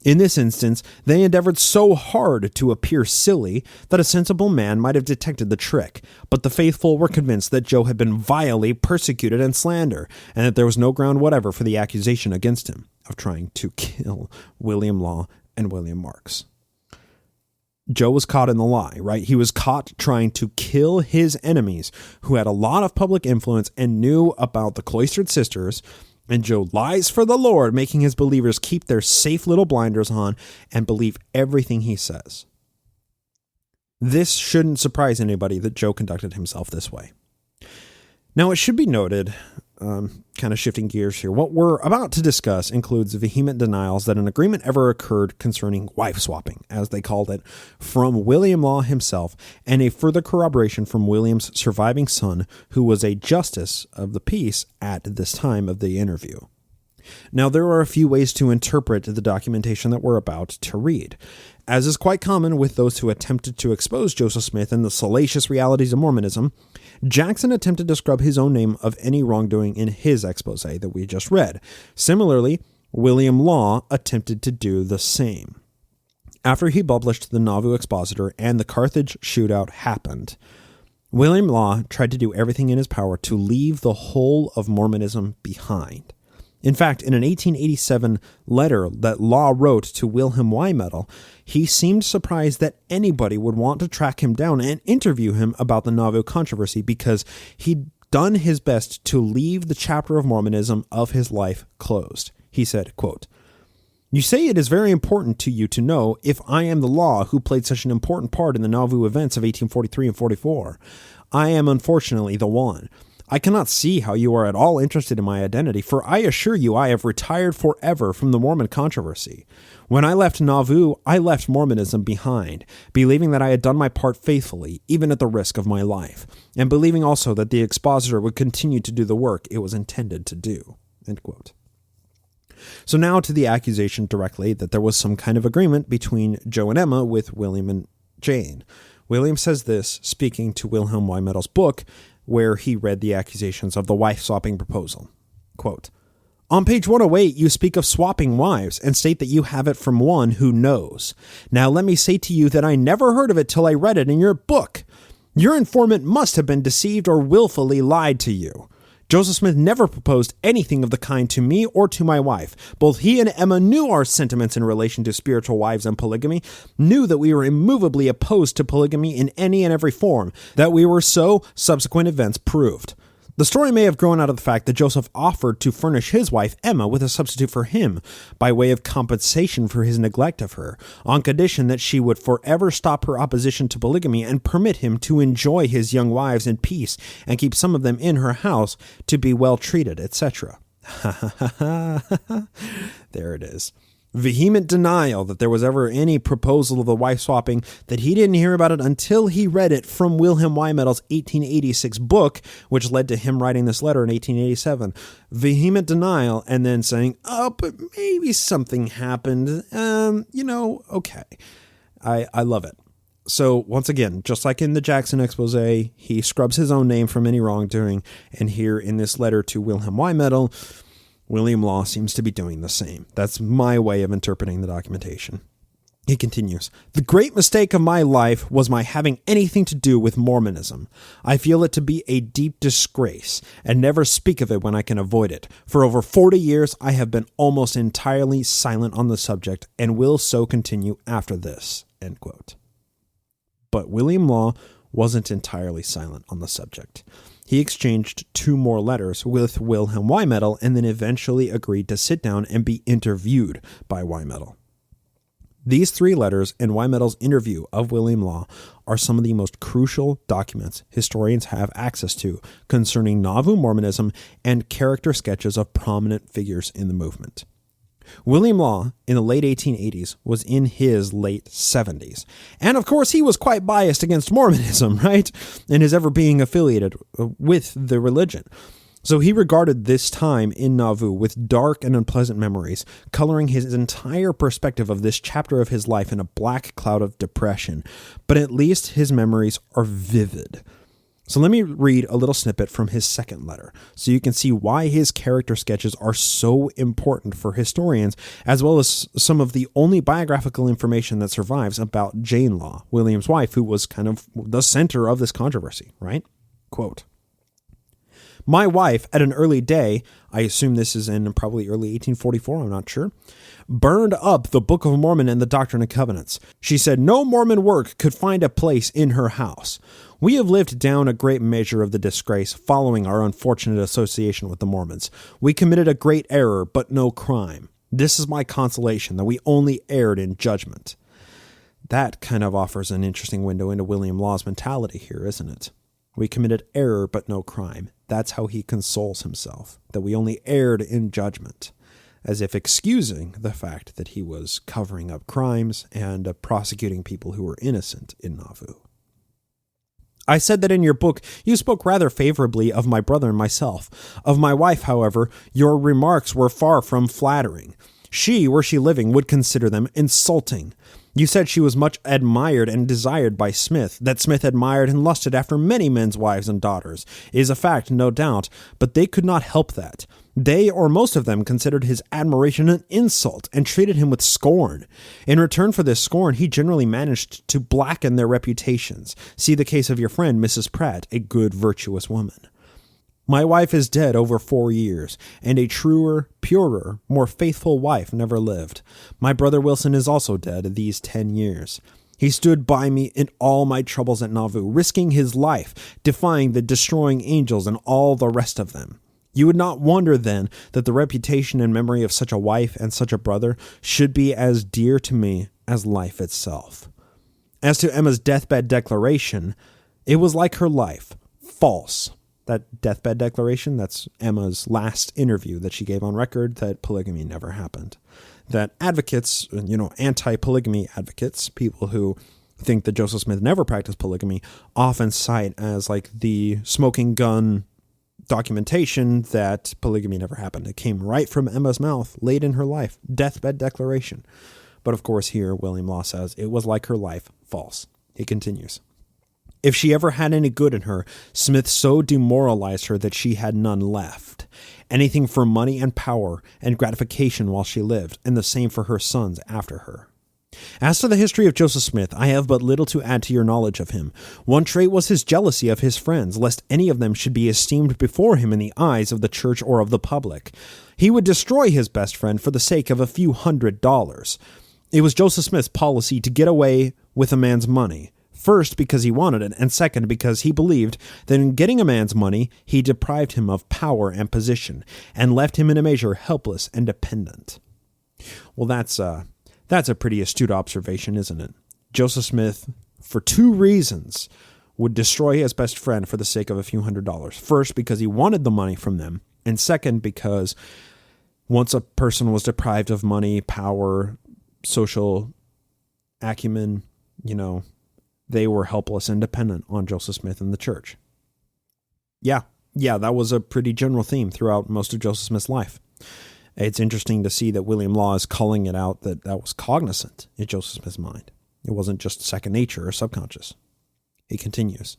In this instance, they endeavored so hard to appear silly that a sensible man might have detected the trick, but the faithful were convinced that Joe had been vilely persecuted and slandered, and that there was no ground whatever for the accusation against him of trying to kill William Law and William Marks. Joe was caught in the lie, right? He was caught trying to kill his enemies who had a lot of public influence and knew about the cloistered sisters. And Joe lies for the Lord, making his believers keep their safe little blinders on and believe everything he says. This shouldn't surprise anybody that Joe conducted himself this way. Now, it should be noted, kind of shifting gears here, what we're about to discuss includes vehement denials that an agreement ever occurred concerning wife swapping, as they called it, from William Law himself, and a further corroboration from William's surviving son, who was a justice of the peace at this time of the interview. Now, there are a few ways to interpret the documentation that we're about to read. As is quite common with those who attempted to expose Joseph Smith and the salacious realities of Mormonism, Jackson attempted to scrub his own name of any wrongdoing in his expose that we just read. Similarly, William Law attempted to do the same. After he published the Nauvoo Expositor and the Carthage shootout happened, William Law tried to do everything in his power to leave the whole of Mormonism behind. In fact, in an 1887 letter that Law wrote to Wilhelm Wymettle, he seemed surprised that anybody would want to track him down and interview him about the Nauvoo controversy because he'd done his best to leave the chapter of Mormonism of his life closed. He said, quote, "You say it is very important to you to know if I am the Law who played such an important part in the Nauvoo events of 1843 and 44. I am unfortunately the one. I cannot see how you are at all interested in my identity, for I assure you I have retired forever from the Mormon controversy. When I left Nauvoo, I left Mormonism behind, believing that I had done my part faithfully, even at the risk of my life, and believing also that the expositor would continue to do the work it was intended to do." End quote. So now to the accusation directly that there was some kind of agreement between Joe and Emma with William and Jane. William says this, speaking to Wilhelm Wymettle's book, where he read the accusations of the wife-swapping proposal. Quote, "On page 108, you speak of swapping wives and state that you have it from one who knows. Now let me say to you that I never heard of it till I read it in your book. Your informant must have been deceived or willfully lied to you. Joseph Smith never proposed anything of the kind to me or to my wife. Both he and Emma knew our sentiments in relation to spiritual wives and polygamy, knew that we were immovably opposed to polygamy in any and every form. That we were so, subsequent events proved. The story may have grown out of the fact that Joseph offered to furnish his wife, Emma, with a substitute for him, by way of compensation for his neglect of her, on condition that she would forever stop her opposition to polygamy and permit him to enjoy his young wives in peace and keep some of them in her house to be well treated, etc. There it is. Vehement denial that there was ever any proposal of the wife swapping, that he didn't hear about it until he read it from Wilhelm Wymettle's 1886 book, which led to him writing this letter in 1887. Vehement denial, and then saying, "Oh, but maybe something happened. Okay." I love it. So once again, just like in the Jackson expose, he scrubs his own name from any wrongdoing, and here in this letter to Wilhelm Wymettle, William Law seems to be doing the same. That's my way of interpreting the documentation. He continues, "The great mistake of my life was my having anything to do with Mormonism. I feel it to be a deep disgrace, and never speak of it when I can avoid it. For over 40 years, I have been almost entirely silent on the subject, and will so continue after this." End quote. But William Law wasn't entirely silent on the subject. He exchanged 2 more letters with Wilhelm Wymettle and then eventually agreed to sit down and be interviewed by Wymettle. These 3 letters and Wymetal's interview of William Law are some of the most crucial documents historians have access to concerning Nauvoo Mormonism and character sketches of prominent figures in the movement. William Law, in the late 1880s, was in his late 70s. And of course, he was quite biased against Mormonism, right? And his ever being affiliated with the religion. So he regarded this time in Nauvoo with dark and unpleasant memories, coloring his entire perspective of this chapter of his life in a black cloud of depression. But at least his memories are vivid. So let me read a little snippet from his second letter, so you can see why his character sketches are so important for historians, as well as some of the only biographical information that survives about Jane Law, William's wife, who was kind of the center of this controversy, right? Quote, "My wife, at an early day," I assume this is in probably early 1844, I'm not sure, "burned up the Book of Mormon and the Doctrine and Covenants. She said no Mormon work could find a place in her house. We have lived down a great measure of the disgrace following our unfortunate association with the Mormons. We committed a great error, but no crime. This is my consolation, that we only erred in judgment." That kind of offers an interesting window into William Law's mentality here, isn't it? We committed error, but no crime. That's how he consoles himself, that we only erred in judgment, as if excusing the fact that he was covering up crimes and prosecuting people who were innocent in Nauvoo. "I said that in your book you spoke rather favorably of my brother and myself. Of my wife, however, your remarks were far from flattering. She, were she living, would consider them insulting. You said she was much admired and desired by Smith, that Smith admired and lusted after many men's wives and daughters. It is a fact, no doubt, but they could not help that. They, or most of them, considered his admiration an insult and treated him with scorn. In return for this scorn, he generally managed to blacken their reputations. See the case of your friend, Mrs. Pratt, a good, virtuous woman. My wife is dead over 4 years, and a truer, purer, more faithful wife never lived. My brother Wilson is also dead these 10 years. He stood by me in all my troubles at Nauvoo, risking his life, defying the destroying angels and all the rest of them. You would not wonder, then, that the reputation and memory of such a wife and such a brother should be as dear to me as life itself. As to Emma's deathbed declaration, it was like her life, false. That deathbed declaration, that's Emma's last interview that she gave on record, that polygamy never happened. That advocates, anti-polygamy advocates, people who think that Joseph Smith never practiced polygamy, often cite as like the smoking gun documentation that polygamy never happened. It came right from Emma's mouth late in her life, deathbed declaration. But of course here, William Law says it was like her life, false. He continues. If she ever had any good in her, Smith so demoralized her that she had none left. Anything for money and power and gratification while she lived, and the same for her sons after her. As to the history of Joseph Smith, I have but little to add to your knowledge of him. One trait was his jealousy of his friends, lest any of them should be esteemed before him in the eyes of the church or of the public. He would destroy his best friend for the sake of a few $100s. It was Joseph Smith's policy to get away with a man's money. First, because he wanted it, and second, because he believed that in getting a man's money, he deprived him of power and position, and left him in a measure helpless and dependent. Well, that's a pretty astute observation, isn't it? Joseph Smith, for 2 reasons, would destroy his best friend for the sake of a few $100s. First, because he wanted the money from them, and second, because once a person was deprived of money, power, social acumen, they were helpless and dependent on Joseph Smith and the church. Yeah, that was a pretty general theme throughout most of Joseph Smith's life. It's interesting to see that William Law is calling it out that was cognizant in Joseph Smith's mind. It wasn't just second nature or subconscious. He continues.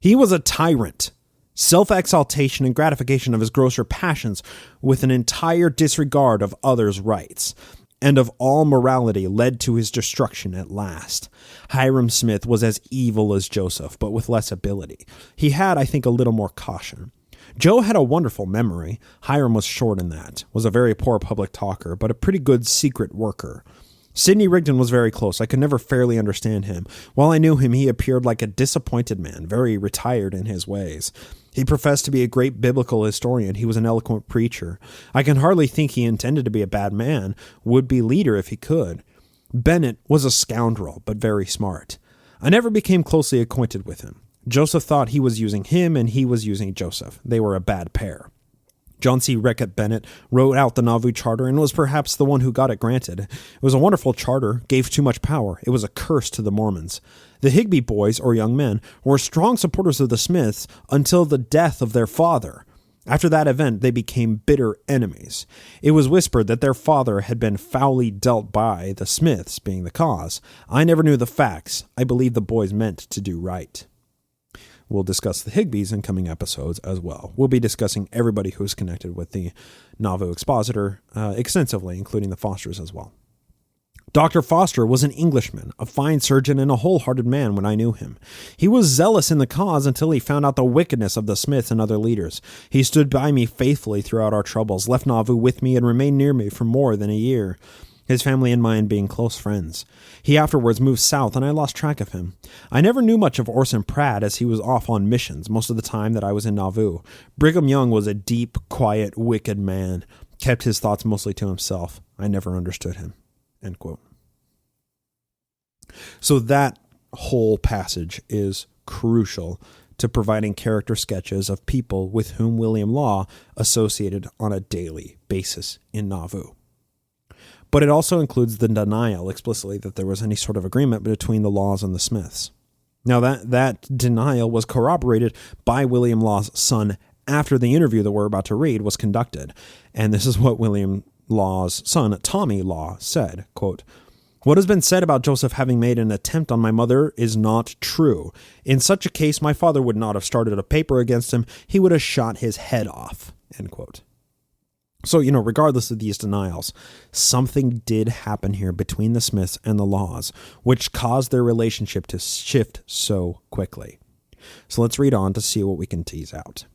He was a tyrant, self-exaltation and gratification of his grosser passions with an entire disregard of others' rights, and of all morality led to his destruction at last. Hiram Smith was as evil as Joseph, but with less ability. He had, I think, a little more caution. Joe had a wonderful memory. Hiram was short in that, was a very poor public talker, but a pretty good secret worker. Sidney Rigdon was very close. I could never fairly understand him. While I knew him, he appeared like a disappointed man, very retired in his ways. He professed to be a great biblical historian. He was an eloquent preacher. I can hardly think he intended to be a bad man, would be leader if he could. Bennett was a scoundrel, but very smart. I never became closely acquainted with him. Joseph thought he was using him, and he was using Joseph. They were a bad pair. John C. Rickett Bennett wrote out the Nauvoo Charter and was perhaps the one who got it granted. It was a wonderful charter, gave too much power. It was a curse to the Mormons. The Higbee boys, or young men, were strong supporters of the Smiths until the death of their father. After that event, they became bitter enemies. It was whispered that their father had been foully dealt by, the Smiths being the cause. I never knew the facts. I believe the boys meant to do right. We'll discuss the Higbees in coming episodes as well. We'll be discussing everybody who's connected with the Nauvoo Expositor extensively, including the Fosters as well. Dr. Foster was an Englishman, a fine surgeon, and a wholehearted man when I knew him. He was zealous in the cause until he found out the wickedness of the Smiths and other leaders. He stood by me faithfully throughout our troubles, left Nauvoo with me, and remained near me for more than a year. His family and mine being close friends. He afterwards moved south, and I lost track of him. I never knew much of Orson Pratt, as he was off on missions most of the time that I was in Nauvoo. Brigham Young was a deep, quiet, wicked man, kept his thoughts mostly to himself. I never understood him." End quote. So that whole passage is crucial to providing character sketches of people with whom William Law associated on a daily basis in Nauvoo. But it also includes the denial explicitly that there was any sort of agreement between the Laws and the Smiths. Now that denial was corroborated by William Law's son after the interview that we're about to read was conducted. And this is what William Law's son, Tommy Law, said, quote, "What has been said about Joseph having made an attempt on my mother is not true. In such a case, my father would not have started a paper against him. He would have shot his head off." End quote. So, regardless of these denials, something did happen here between the Smiths and the Laws, which caused their relationship to shift so quickly. So let's read on to see what we can tease out.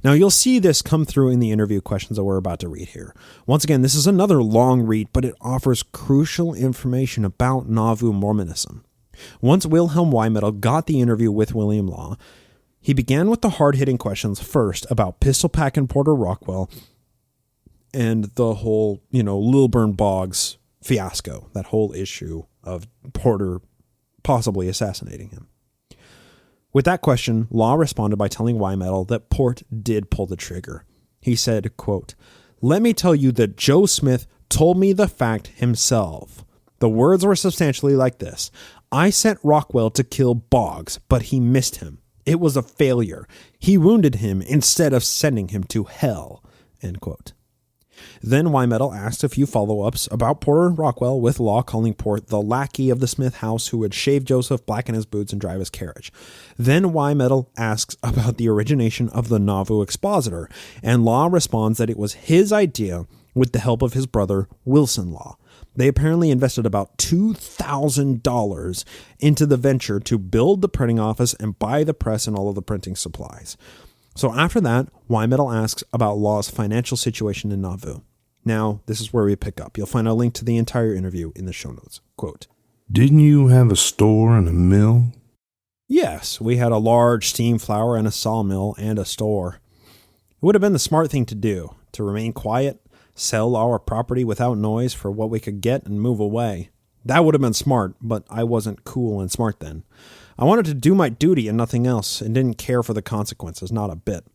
Now, you'll see this come through in the interview questions that we're about to read here. Once again, this is another long read, but it offers crucial information about Nauvoo Mormonism. Once Wilhelm Wymettle got the interview with William Law, he began with the hard-hitting questions first about Pistol Pack and Porter Rockwell and the whole, Lilburn Boggs fiasco, that whole issue of Porter possibly assassinating him. With that question, Law responded by telling Wymettle that Port did pull the trigger. He said, quote, "Let me tell you that Joe Smith told me the fact himself. The words were substantially like this. I sent Rockwell to kill Boggs, but he missed him. It was a failure. He wounded him instead of sending him to hell." End quote. Then Wymettle asked a few follow-ups about Porter Rockwell, with Law calling Port the lackey of the Smith house who would shave Joseph, blacken his boots, and drive his carriage. Then Wymettle asks about the origination of the Nauvoo Expositor, and Law responds that it was his idea with the help of his brother, Wilson Law. They apparently invested about $2,000 into the venture to build the printing office and buy the press and all of the printing supplies. So after that, Wymettle asks about Law's financial situation in Nauvoo. Now, this is where we pick up. You'll find a link to the entire interview in the show notes. Quote, "Didn't you have a store and a mill?" "Yes, we had a large steam flour and a sawmill and a store. It would have been the smart thing to do, to remain quiet, sell our property without noise for what we could get and move away. That would have been smart, but I wasn't cool and smart then. I wanted to do my duty and nothing else, and didn't care for the consequences, not a bit.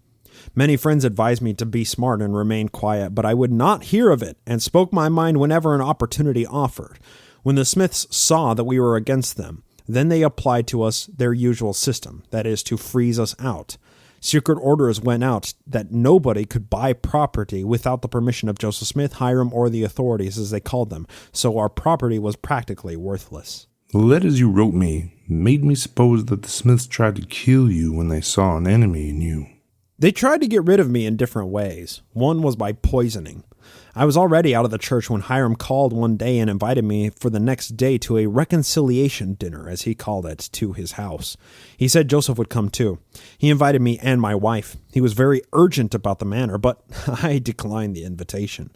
Many friends advised me to be smart and remain quiet, but I would not hear of it, and spoke my mind whenever an opportunity offered. When the Smiths saw that we were against them, then they applied to us their usual system, that is, to freeze us out. Secret orders went out that nobody could buy property without the permission of Joseph Smith, Hiram, or the authorities, as they called them, so our property was practically worthless. The letters you wrote me made me suppose that the Smiths tried to kill you when they saw an enemy in you." They tried to get rid of me in different ways. One was by poisoning. I was already out of the church when Hiram called one day and invited me for the next day to a reconciliation dinner, as he called it, to his house. He said Joseph would come too. He invited me and my wife. He was very urgent about the matter, but I declined the invitation.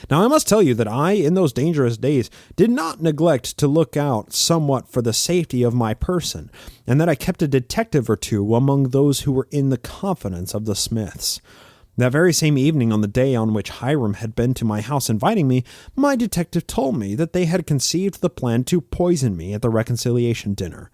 Now, I must tell you that I, in those dangerous days, did not neglect to look out somewhat for the safety of my person, and that I kept a detective or two among those who were in the confidence of the Smiths. That very same evening, on the day on which Hiram had been to my house inviting me, my detective told me that they had conceived the plan to poison me at the reconciliation dinner.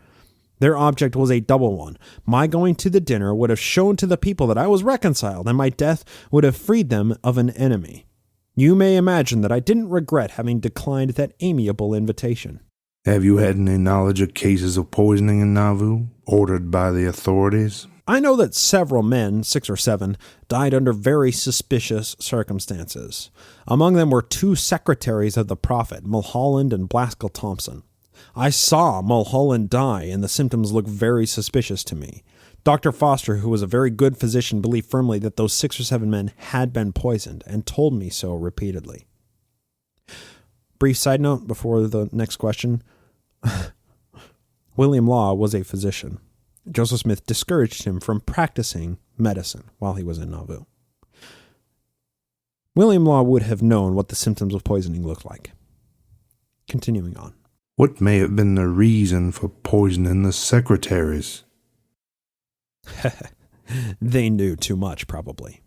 Their object was a double one. My going to the dinner would have shown to the people that I was reconciled, and my death would have freed them of an enemy. You may imagine that I didn't regret having declined that amiable invitation. Have you had any knowledge of cases of poisoning in Nauvoo, ordered by the authorities? I know that several men, 6 or 7, died under very suspicious circumstances. Among them were 2 secretaries of the prophet, Mulholland and Blaskill Thompson. I saw Mulholland die, and the symptoms looked very suspicious to me. Dr. Foster, who was a very good physician, believed firmly that those 6 or 7 men had been poisoned, and told me so repeatedly. Brief side note before the next question. William Law was a physician. Joseph Smith discouraged him from practicing medicine while he was in Nauvoo. William Law would have known what the symptoms of poisoning looked like. Continuing on. What may have been the reason for poisoning the secretaries? They knew too much, probably.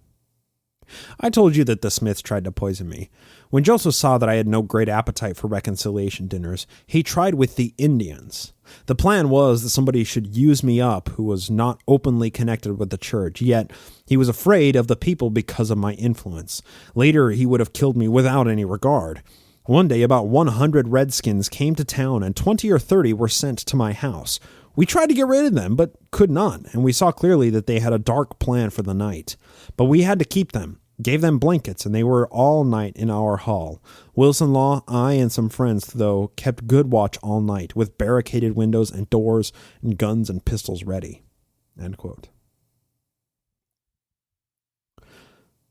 I told you that the Smiths tried to poison me. When Joseph saw that I had no great appetite for reconciliation dinners, he tried with the Indians. The plan was that somebody should use me up who was not openly connected with the church, yet he was afraid of the people because of my influence. Later, he would have killed me without any regard. One day, about 100 redskins came to town, and 20 or 30 were sent to my house. We tried to get rid of them, but could not, and we saw clearly that they had a dark plan for the night. But we had to keep them, gave them blankets, and they were all night in our hall. Wilson Law, I, and some friends, though, kept good watch all night, with barricaded windows and doors, and guns and pistols ready." End quote.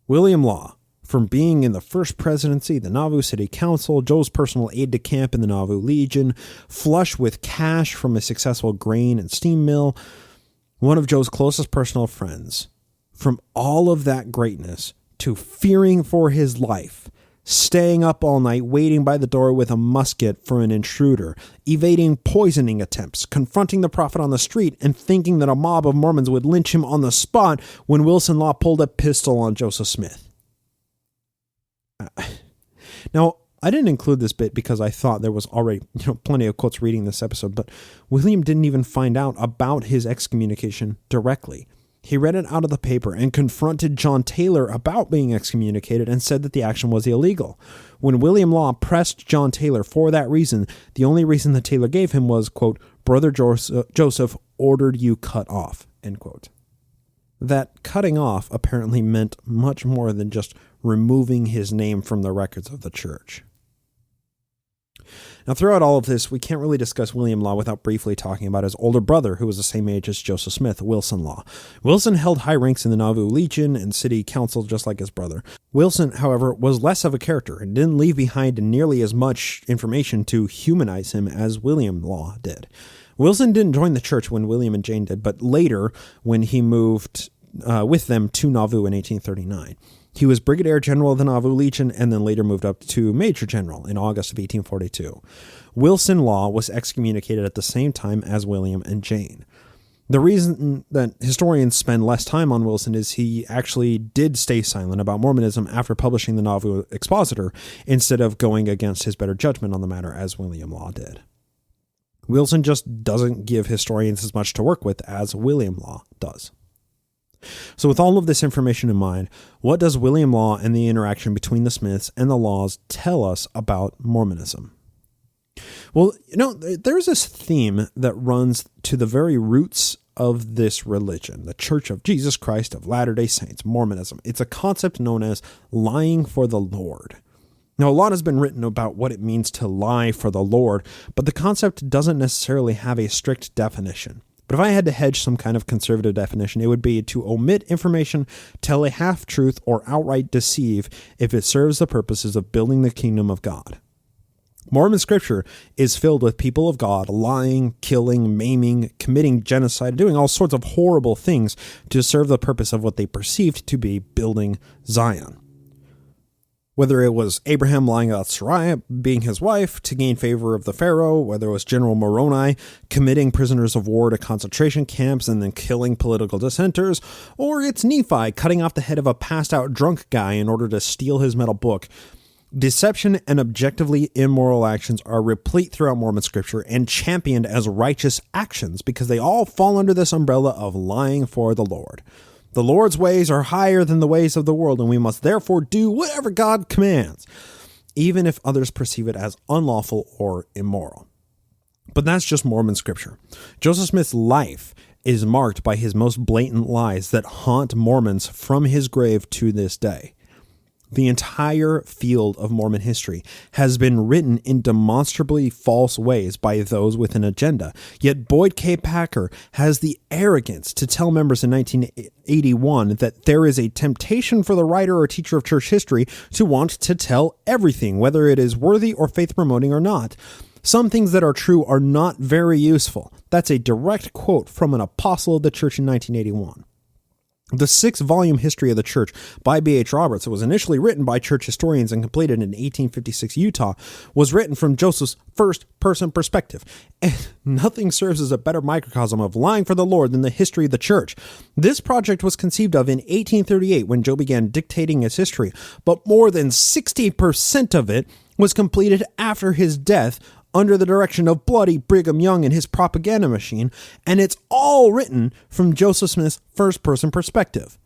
William Law, from being in the first presidency, the Nauvoo City Council, Joe's personal aide-de-camp in the Nauvoo Legion, flush with cash from a successful grain and steam mill, one of Joe's closest personal friends, from all of that greatness to fearing for his life, staying up all night waiting by the door with a musket for an intruder, evading poisoning attempts, confronting the prophet on the street, and thinking that a mob of Mormons would lynch him on the spot when Wilson Law pulled a pistol on Joseph Smith. Now, I didn't include this bit because I thought there was already plenty of quotes reading this episode, but William didn't even find out about his excommunication directly. He read it out of the paper and confronted John Taylor about being excommunicated and said that the action was illegal. When William Law pressed John Taylor for that reason, the only reason that Taylor gave him was, quote, "Brother Joseph ordered you cut off," end quote. That cutting off apparently meant much more than just removing his name from the records of the church. Now, throughout all of this, we can't really discuss William Law without briefly talking about his older brother, who was the same age as Joseph Smith, Wilson Law. Wilson held high ranks in the Nauvoo Legion and city council just like his brother. Wilson, however, was less of a character and didn't leave behind nearly as much information to humanize him as William Law did. Wilson didn't join the church when William and Jane did, but later when he moved with them to Nauvoo in 1839. He was Brigadier General of the Nauvoo Legion and then later moved up to Major General in August of 1842. Wilson Law was excommunicated at the same time as William and Jane. The reason that historians spend less time on Wilson is he actually did stay silent about Mormonism after publishing the Nauvoo Expositor instead of going against his better judgment on the matter as William Law did. Wilson just doesn't give historians as much to work with as William Law does. So with all of this information in mind, what does William Law and the interaction between the Smiths and the Laws tell us about Mormonism? Well, there's this theme that runs to the very roots of this religion, the Church of Jesus Christ of Latter-day Saints, Mormonism. It's a concept known as lying for the Lord. Now, a lot has been written about what it means to lie for the Lord, but the concept doesn't necessarily have a strict definition. But if I had to hedge some kind of conservative definition, it would be to omit information, tell a half-truth, or outright deceive if it serves the purposes of building the kingdom of God. Mormon scripture is filled with people of God lying, killing, maiming, committing genocide, doing all sorts of horrible things to serve the purpose of what they perceived to be building Zion. Whether it was Abraham lying about Sarai being his wife to gain favor of the Pharaoh, whether it was General Moroni committing prisoners of war to concentration camps and then killing political dissenters, or it's Nephi cutting off the head of a passed-out drunk guy in order to steal his metal book, deception and objectively immoral actions are replete throughout Mormon scripture and championed as righteous actions because they all fall under this umbrella of lying for the Lord. The Lord's ways are higher than the ways of the world, and we must therefore do whatever God commands, even if others perceive it as unlawful or immoral. But that's just Mormon scripture. Joseph Smith's life is marked by his most blatant lies that haunt Mormons from his grave to this day. The entire field of Mormon history has been written in demonstrably false ways by those with an agenda. Yet Boyd K. Packer has the arrogance to tell members in 1981 that there is a temptation for the writer or teacher of church history to want to tell everything, whether it is worthy or faith-promoting or not. Some things that are true are not very useful. That's a direct quote from an apostle of the church in 1981. The 6-volume History of the Church by B.H. Roberts, that was initially written by church historians and completed in 1856 Utah, was written from Joseph's first-person perspective. And nothing serves as a better microcosm of lying for the Lord than the history of the church. This project was conceived of in 1838 when Joe began dictating his history, but more than 60% of it was completed after his death under the direction of bloody Brigham Young and his propaganda machine, and it's all written from Joseph Smith's first-person perspective.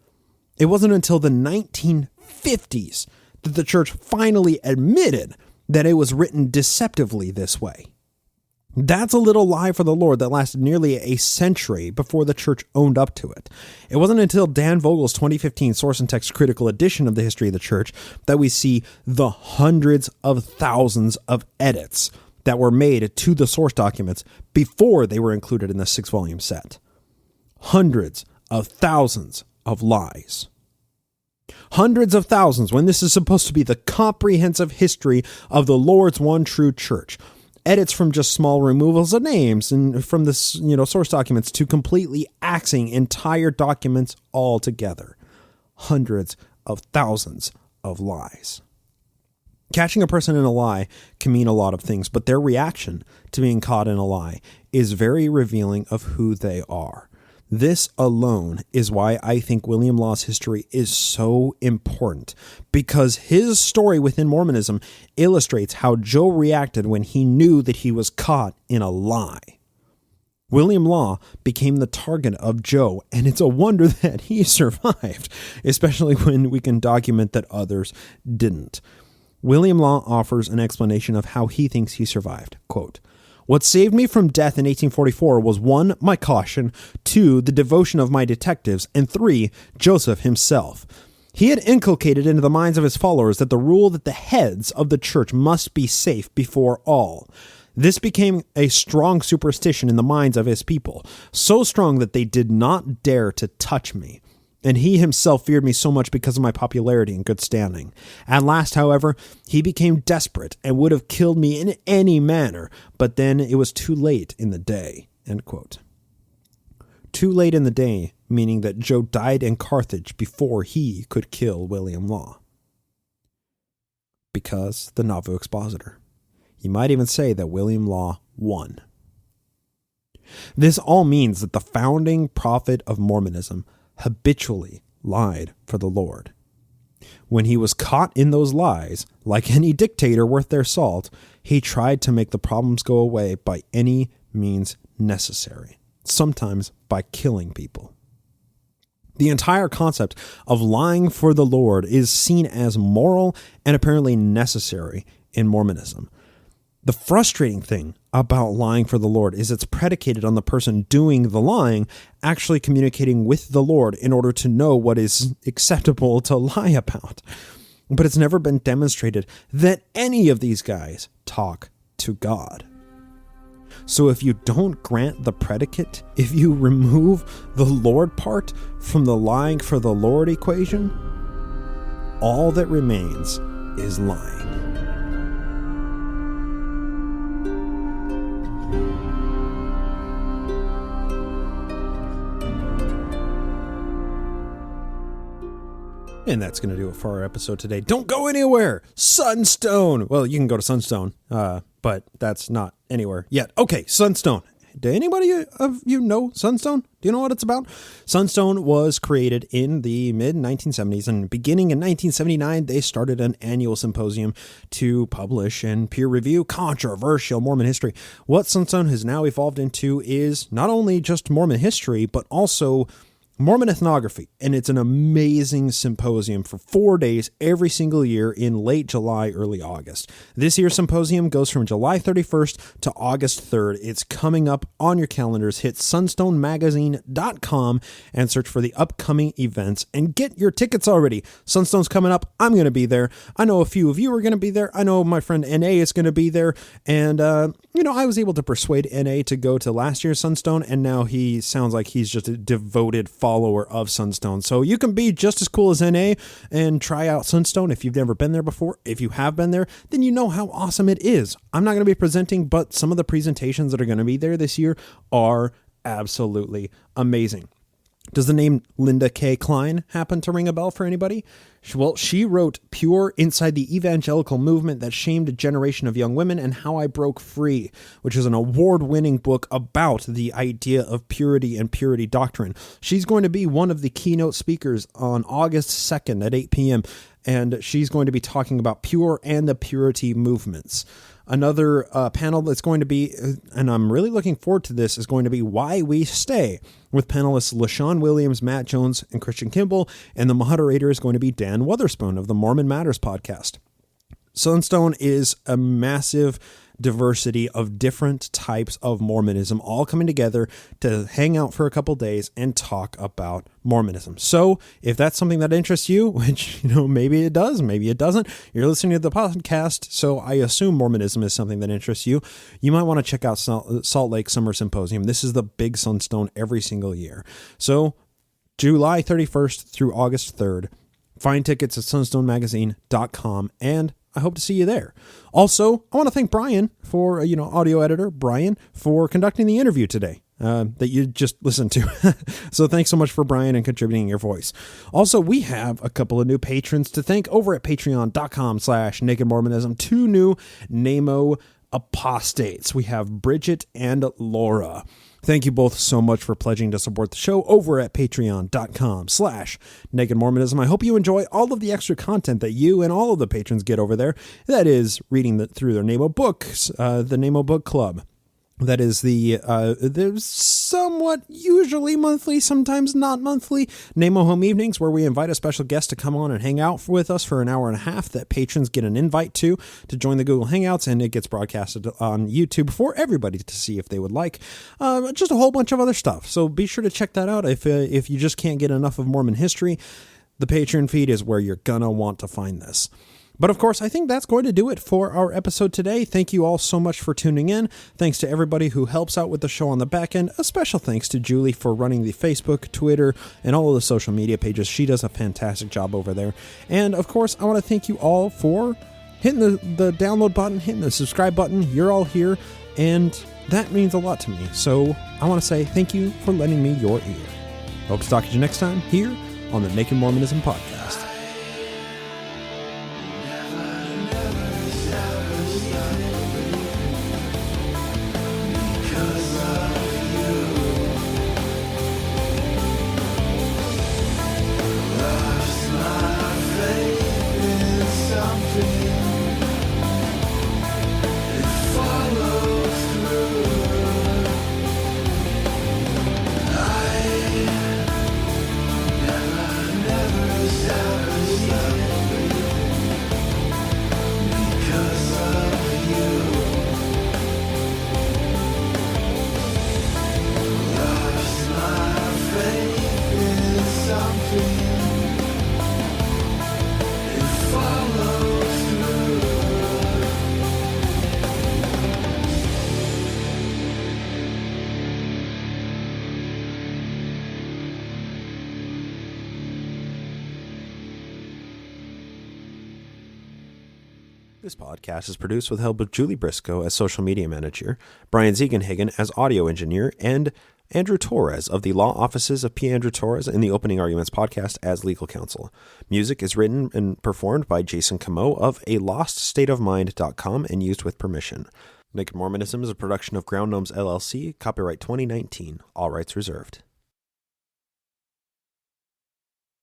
It wasn't until the 1950s that the church finally admitted that it was written deceptively this way. That's a little lie for the Lord that lasted nearly a century before the church owned up to it. It wasn't until Dan Vogel's 2015 Source and Text Critical Edition of the History of the Church that we see the hundreds of thousands of edits that were made to the source documents before they were included in the 6-volume set. Hundreds of thousands of lies. Hundreds of thousands when this is supposed to be the comprehensive history of the Lord's one true church. Edits from just small removals of names and from the source documents to completely axing entire documents altogether. Hundreds of thousands of lies. Catching a person in a lie can mean a lot of things, but their reaction to being caught in a lie is very revealing of who they are. This alone is why I think William Law's history is so important, because his story within Mormonism illustrates how Joe reacted when he knew that he was caught in a lie. William Law became the target of Joe, and it's a wonder that he survived, especially when we can document that others didn't. William Law offers an explanation of how he thinks he survived. Quote, "What saved me from death in 1844 was 1, my caution, 2, the devotion of my detectives, and 3, Joseph himself. He had inculcated into the minds of his followers that the rule that the heads of the church must be safe before all. This became a strong superstition in the minds of his people, so strong that they did not dare to touch me. And he himself feared me so much because of my popularity and good standing. At last, however, he became desperate and would have killed me in any manner, but then it was too late in the day." End quote. Too late in the day, meaning that Joe died in Carthage before he could kill William Law. Because the Nauvoo expositor. You might even say that William Law won. This all means that the founding prophet of Mormonism habitually lied for the Lord. When he was caught in those lies, like any dictator worth their salt, he tried to make the problems go away by any means necessary, sometimes by killing people. The entire concept of lying for the Lord is seen as moral and apparently necessary in Mormonism. The frustrating thing about lying for the Lord is it's predicated on the person doing the lying actually communicating with the Lord in order to know what is acceptable to lie about. But it's never been demonstrated that any of these guys talk to God. So if you don't grant the predicate, if you remove the Lord part from the lying for the Lord equation, all that remains is lying. And that's going to do it for our episode today. Don't go anywhere. Sunstone. Well, you can go to Sunstone, but that's not anywhere yet. Okay, Sunstone. Do anybody of you know Sunstone? Do you know what it's about? Sunstone was created in the mid-1970s, and beginning in 1979, they started an annual symposium to publish and peer review controversial Mormon history. What Sunstone has now evolved into is not only just Mormon history, but also Mormon ethnography, and it's an amazing symposium for 4 days every single year in late July, early August. This year's symposium goes from July 31st to August 3rd. It's coming up on your calendars. Hit sunstonemagazine.com and search for the upcoming events and get your tickets already. Sunstone's coming up. I'm going to be there. I know a few of you are going to be there. I know my friend NA is going to be there, and I was able to persuade NA to go to last year's Sunstone, and now he sounds like he's just a devoted follower of Sunstone. So you can be just as cool as NA and try out Sunstone if you've never been there before. If you have been there, then you know how awesome it is. I'm not going to be presenting, but some of the presentations that are going to be there this year are absolutely amazing. Does the name Linda K. Klein happen to ring a bell for anybody? Well, she wrote Pure Inside the Evangelical Movement That Shamed a Generation of Young Women and How I Broke Free, which is an award-winning book about the idea of purity and purity doctrine. She's going to be one of the keynote speakers on August 2nd at 8 p.m., and she's going to be talking about pure and the purity movements. Another panel that's going to be, and I'm really looking forward to this, is going to be Why We Stay, with panelists LaShawn Williams, Matt Jones, and Christian Kimball, and the moderator is going to be Dan Witherspoon of the Mormon Matters podcast. Sunstone is a massive diversity of different types of Mormonism all coming together to hang out for a couple days and talk about Mormonism. So if that's something that interests you, which, maybe it does, maybe it doesn't, you're listening to the podcast, so I assume Mormonism is something that interests you, you might want to check out Salt Lake Summer Symposium. This is the big Sunstone every single year. So July 31st through August 3rd, find tickets at sunstonemagazine.com, and I hope to see you there. Also, I want to thank Brian for, audio editor Brian, for conducting the interview today that you just listened to. So thanks so much for Brian and contributing your voice. Also, we have a couple of new patrons to thank over at patreon.com/Naked Mormonism. 2 new NAMO apostates. We have Bridget and Laura. Thank you both so much for pledging to support the show over at patreon.com/Naked Mormonism. I hope you enjoy all of the extra content that you and all of the patrons get over there. That is reading through their NAMO books, the NAMO Book Club. That is there's somewhat usually monthly, sometimes not monthly, NAMO Home Evenings, where we invite a special guest to come on and hang out with us for an hour and a half that patrons get an invite to join the Google Hangouts, and it gets broadcasted on YouTube for everybody to see if they would like. Just a whole bunch of other stuff. So be sure to check that out if you just can't get enough of Mormon history. The Patreon feed is where you're gonna want to find this. But of course, I think that's going to do it for our episode today. Thank you all so much for tuning in. Thanks to everybody who helps out with the show on the back end. A special thanks to Julie for running the Facebook, Twitter, and all of the social media pages. She does a fantastic job over there. And of course, I want to thank you all for hitting the download button, hitting the subscribe button. You're all here, and that means a lot to me. So I want to say thank you for lending me your ear. Hope to talk to you next time here on the Naked Mormonism podcast. This podcast is produced with the help of Julie Briscoe as social media manager, Brian Ziegenhagen as audio engineer, and Andrew Torres of the Law Offices of P. Andrew Torres in the Opening Arguments podcast as legal counsel. Music is written and performed by Jason Camo of aloststateofmind.com and used with permission. Naked Mormonism is a production of Ground Gnomes LLC, copyright 2019, all rights reserved.